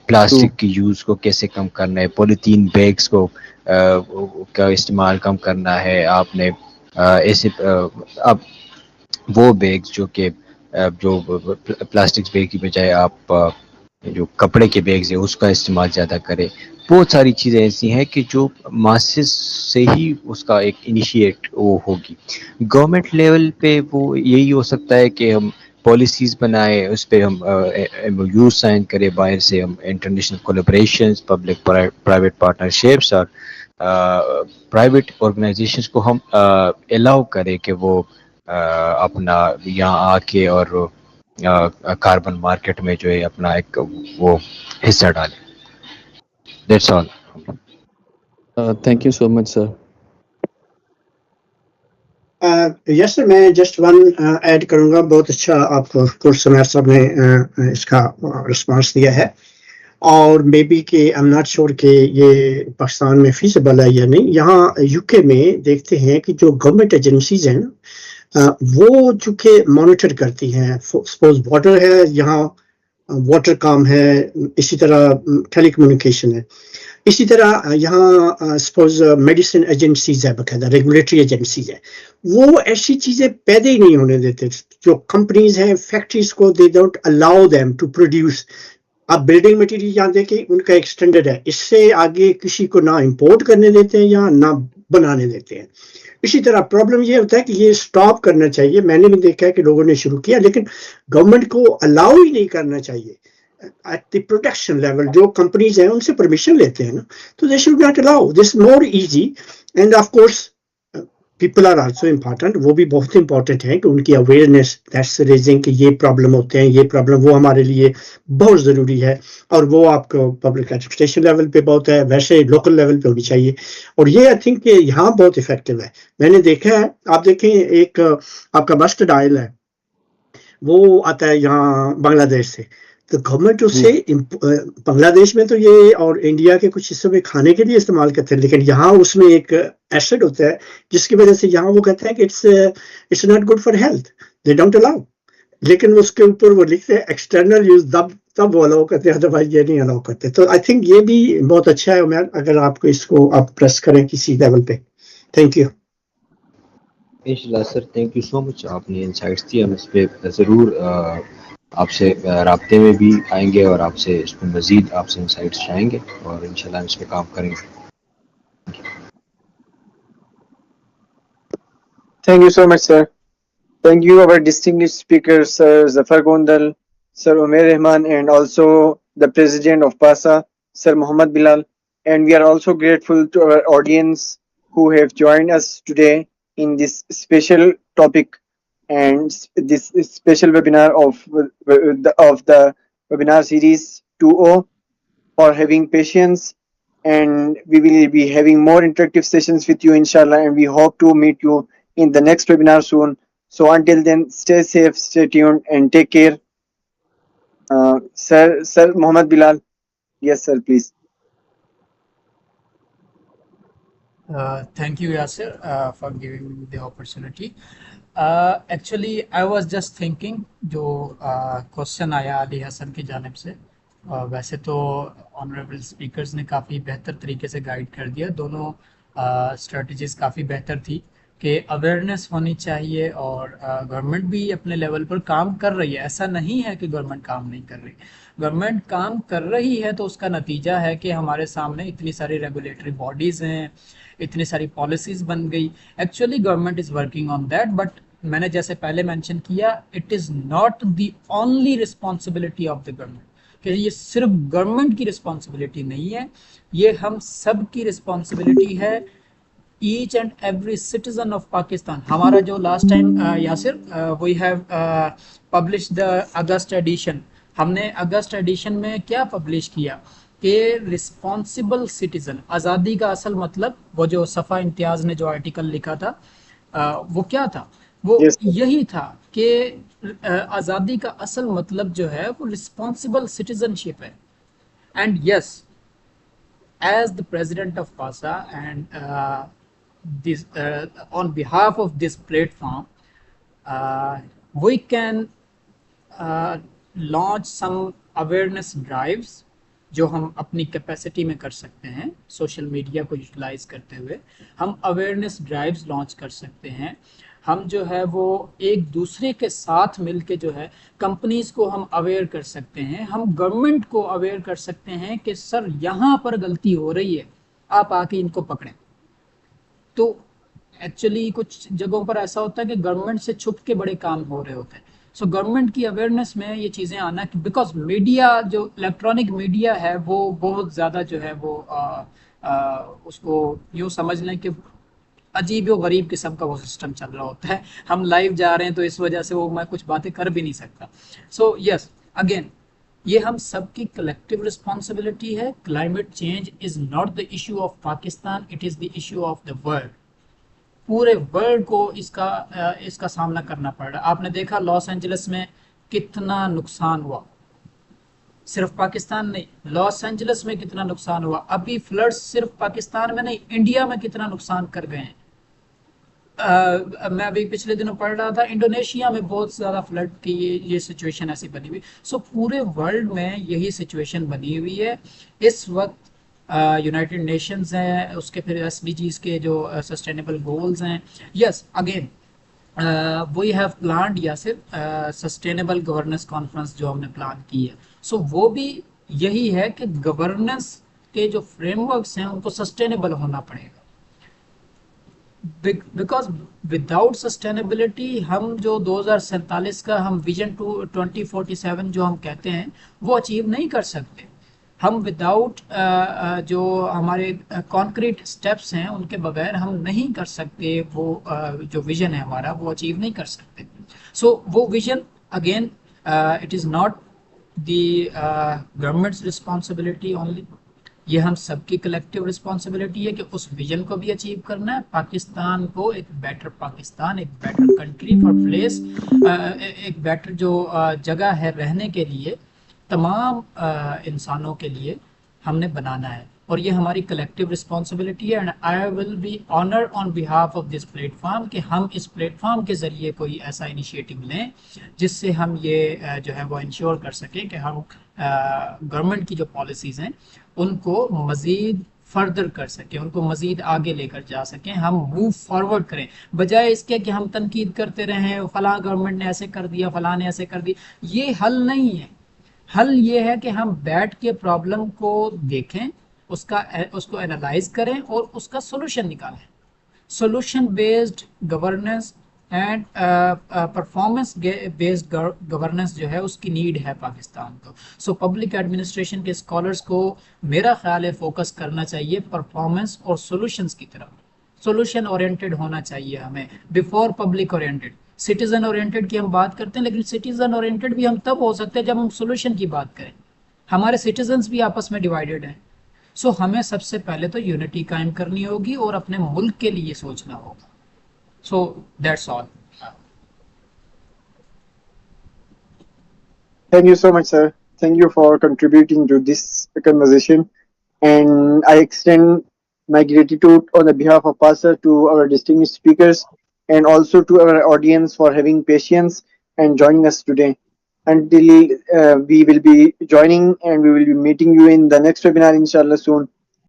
پلاسٹک کی یوز کو کیسے کم کرنا ہے, پولیتھین بیگس کو کا استعمال کم کرنا ہے. آپ نے ایسے اب وہ بیگس جو کہ جو پلاسٹک بیگ کی بجائے آپ جو کپڑے کے بیگز ہیں اس کا استعمال زیادہ کرے. بہت ساری چیزیں ایسی ہیں کہ جو ماسز سے ہی اس کا ایک انیشیٹ وہ ہوگی. گورنمنٹ لیول پہ وہ یہی ہو سکتا ہے کہ ہم پالیسیز بنائے, اس پہ ہم یوز سائن کرے, باہر سے ہم international collaborations, public private partnerships اور پرائیویٹ آرگنائزیشنز کو ہم الاؤ کرے کہ وہ اپنا یہاں آ کے اور کاربن مارکیٹ میں جو ہے اپنا ایک وہ حصہ ڈالے. That's all. Thank you so much sir. Yes sir, میں جسٹ ون ایڈ کروں گا. بہت اچھا آپ کو سمیر صاحب نے اس کا رسپانس دیا ہے, اور مے بی کہ آئی ایم ناٹ شیور کہ یہ پاکستان میں فیزیبل ہے یا نہیں. یہاں یو کے میں دیکھتے ہیں کہ جو گورنمنٹ ایجنسیز ہیں وہ چونکہ مانیٹر کرتی ہیں, سپوز واٹر ہے یہاں واٹر کام ہے, اسی طرح ٹیلی کمیونیکیشن ہے. اسی طرح یہاں سپوز میڈیسن ایجنسیز ہے, باقاعدہ ریگولیٹری ایجنسیز ہے, وہ ایسی چیزیں پیدا ہی نہیں ہونے دیتے. جو کمپنیز ہیں, فیکٹریز کو they don't allow them to produce. آپ بلڈنگ مٹیریل یہاں دیکھیں, ان کا ایک اسٹینڈرڈ ہے, اس سے آگے کسی کو نہ امپورٹ کرنے دیتے ہیں یا نہ بنانے دیتے ہیں. اسی طرح پرابلم یہ ہوتا ہے کہ یہ سٹاپ کرنا چاہیے. میں نے بھی دیکھا ہے کہ لوگوں نے شروع کیا, لیکن گورنمنٹ کو الاؤ ہی نہیں کرنا چاہیے. ایٹ دی پروڈکشن لیول جو کمپنیز ہیں ان سے پرمیشن لیتے ہیں نا, تو they should not allow this. More easy. And of course people are also important, وہ بھی بہت امپورٹنٹ ہے کہ ان کی اویئرنیس دیٹس ریزنگ کہ یہ پرابلم ہوتے ہیں, یہ پرابلم, وہ ہمارے لیے بہت ضروری ہے. اور وہ آپ کو پبلک ایڈمنسٹریشن لیول پہ بہت ہے, ویسے لوکل لیول پہ ہونی چاہیے. اور یہ آئی تھنک کہ یہاں بہت افیکٹو ہے. میں نے دیکھا ہے, آپ دیکھیں ایک آپ کا مسٹرڈ آئل ہے, وہ آتا ہے یہاں بنگلہ دیش سے. تو گورنمنٹ اس جی سے بنگلہ دیش میں تو یہ اور انڈیا کے کچھ حصوں میں کھانے کے لیے استعمال کرتے ہیں, لیکن یہاں اس میں ایک ایسڈ ہوتا ہے جس کی وجہ سے یہاں وہ کہتے ہیں کہ it's not good for health, they don't allow. لیکن اس کے اوپر وہ لکھتے ہیں ایکسٹرنل یوز, تب وہ الاؤ کرتے ہیں, ادروائز یہ نہیں الاؤ کرتے. تو آئی تھنک یہ بھی بہت اچھا ہے عمیر, اگر آپ کو اس کو آپ پریس کریں کسی لیول پہ. Thank you. انشاءاللہ سر, تھینک یو سو مچ, آپ نے انسائٹس دی. ہم اس پہ ضرور آپ سے رابطے میں بھی آئیں گے اور آپ سے اس پہ مزید آپ سے انسائٹس چاہیں گے, اور انشاءاللہ ہم اس پہ کام کریں گے. Thank you so much, sir. Thank you, our distinguished speakers, Sir Zafar Gondal, Sir Umair Rahman, and also the President of PASA, Sir Muhammad Bilal. And we are also grateful to our audience who have joined us today in this special topic and this special webinar of the webinar series 2.0 for having patience. And we will be having more interactive sessions with you, inshallah, and we hope to meet you in the next webinar soon. So until then, stay safe, stay tuned, and take care. Sir Muhammad Bilal. Yes, sir, please. Thank you, Yasir, for giving me the opportunity. Actually, I was just thinking جو question آیا علی حسن کی جانب سے, ویسے تو honourable speakers نے کافی بہتر طریقے سے گائیڈ کر دیا. دونوں اسٹریٹجیز کافی بہتر تھی کہ اویئرنیس ہونی چاہیے, اور گورنمنٹ بھی اپنے لیول پر کام کر رہی ہے. ایسا نہیں ہے کہ گورنمنٹ کام نہیں کر رہی, گورنمنٹ کام کر رہی ہے. تو اس کا نتیجہ ہے کہ ہمارے سامنے اتنی ساری ریگولیٹری باڈیز ہیں, اتنی ساری پالیسیز بن گئی. Actually government is working on that, but میں نے جیسے پہلے مینشن کیا, it is not the only responsibility of the government, کہ یہ صرف گورنمنٹ کی رسپانسبلٹی نہیں ہے, یہ ہم سب کی رسپانسبلٹی ہے. Each and every citizen of Pakistan. ہمارا جو last time Yasir we have publish the August edition, ہم نے اگست ایڈیشن میں کیا پبلش کیا کہ رسپانسبل سٹیزن, آزادی کا اصل مطلب, وہ جو صفا امتیاز نے جو آرٹیکل لکھا تھا وہ کیا تھا, وہ Yes, sir. یہی تھا کہ آزادی کا اصل مطلب جو ہے وہ رسپانسبل سٹیزن شپ ہے. And yes, as the president of PASA and this on behalf of this platform, we can launch some awareness drives جو ہم اپنی کیپیسٹی میں کر سکتے ہیں. سوشل میڈیا کو یوٹیلائز کرتے ہوئے ہم اویئرنیس ڈرائیوز لانچ کر سکتے ہیں. ہم جو ہے وہ ایک دوسرے کے ساتھ مل کے جو ہے کمپنیز کو ہم اویئر کر سکتے ہیں, ہم گورنمنٹ کو اویئر کر سکتے ہیں کہ سر یہاں پر غلطی ہو رہی ہے, آپ آ کے ان کو پکڑیں. تو ایکچولی کچھ جگہوں پر ایسا ہوتا ہے کہ گورنمنٹ سے چھپ کے بڑے کام ہو رہے ہوتے ہیں. سو گورنمنٹ کی اویئرنیس میں یہ چیزیں آنا, بیکاز میڈیا جو الیکٹرانک میڈیا ہے وہ بہت زیادہ جو ہے وہ اس کو یوں سمجھ لیں کہ عجیب و غریب قسم کا وہ سسٹم چل رہا ہوتا ہے. ہم لائیو جا رہے ہیں تو اس وجہ سے وہ میں کچھ باتیں کر بھی نہیں سکتا. سو یس, اگین یہ ہم سب کی کلیکٹیو رسپانسبلٹی ہے. Climate change is not the issue of Pakistan, it is the issue of the world. پورے ورلڈ کو اس کا سامنا کرنا پڑ رہا ہے. آپ نے دیکھا لاس اینجلس میں کتنا نقصان ہوا, صرف پاکستان نہیں, لاس اینجلس میں کتنا نقصان ہوا. ابھی فلڈز صرف پاکستان میں نہیں, انڈیا میں کتنا نقصان کر گئے ہیں. میں ابھی پچھلے دنوں پڑھ رہا تھا انڈونیشیا میں بہت زیادہ فلڈ کی یہ سچویشن ایسی بنی ہوئی. سو پورے ورلڈ میں یہی سچویشن بنی ہوئی ہے اس وقت. یونائٹڈ نیشنز ہیں, اس کے پھر ایس ڈی جیز کے جو سسٹینیبل گولز ہیں. یس اگین وی ہیو پلانڈ یا صرف سسٹینیبل گورننس کانفرنس جو ہم نے پلان کی ہے. سو وہ بھی یہی ہے کہ گورننس کے جو فریم ورکس ہیں ان کو سسٹینیبل ہونا پڑے گا, بیکاز وداؤٹ سسٹینیبلٹی ہم جو 2047 کا ہم ویژن 2047 جو ہم کہتے ہیں وہ اچیو نہیں کر سکتے. ہم وداؤٹ جو ہمارے کانکریٹ سٹیپس ہیں ان کے بغیر ہم نہیں کر سکتے وہ جو ویژن ہے ہمارا وہ اچیو نہیں کر سکتے. سو وہ vision again it is not the governments responsibility only, یہ ہم سب کی کلیکٹیو رسپانسبلٹی ہے کہ اس ویژن کو بھی اچیو کرنا ہے. پاکستان کو ایک بیٹر پاکستان, ایک بیٹر کنٹری فار پلیس, ایک بیٹر جو جگہ ہے رہنے کے لیے تمام انسانوں کے لیے ہم نے بنانا ہے, اور یہ ہماری کلیکٹیو رسپانسبلٹی ہے. And I will be honour on behalf of this platform کہ ہم اس پلیٹ فارم کے ذریعے کوئی ایسا انیشیٹو لیں جس سے ہم یہ جو ہے وہ انشور کر سکیں کہ ہم گورنمنٹ کی جو پالیسیز ہیں ان کو مزید فردر کر سکیں, ان کو مزید آگے لے کر جا سکیں, ہم موو فارورڈ کریں بجائے اس کے کہ ہم تنقید کرتے رہیں فلاں گورنمنٹ نے ایسے کر دیا فلاں نے ایسے کر دیا. یہ حل نہیں ہے. حل یہ ہے کہ ہم بیٹھ کے پرابلم کو دیکھیں, اس کو انالائز کریں اور اس کا سولوشن نکالیں. Solution based governance and performance based governance جو ہے اس کی نیڈ ہے پاکستان کو. سو پبلک ایڈمنسٹریشن کے اسکالرس کو میرا خیال ہے فوکس کرنا چاہیے پرفارمنس اور سولوشنس کی طرف. سولوشن اورینٹڈ ہونا چاہیے ہمیں before public oriented. Citizen oriented کی ہم بات کرتے ہیں لیکن سٹیزن اورینٹڈ بھی ہم تب ہو سکتے ہیں جب ہم سولوشن کی بات کریں. ہمارے سٹیزنز بھی آپس میں ڈیوائیڈڈ ہیں. سو ہمیں سب سے پہلے تو یونٹی قائم کرنی ہوگی اور اپنے ملک کے لیے سوچنا ہوگا. So that's all. Thank you so much, sir. Thank you for contributing to this conversation. And I extend my gratitude on the behalf of PASA to our distinguished speakers and also to our audience for having patience and joining us today. Until we will be joining and we will be meeting you in the next webinar, inshallah, soon.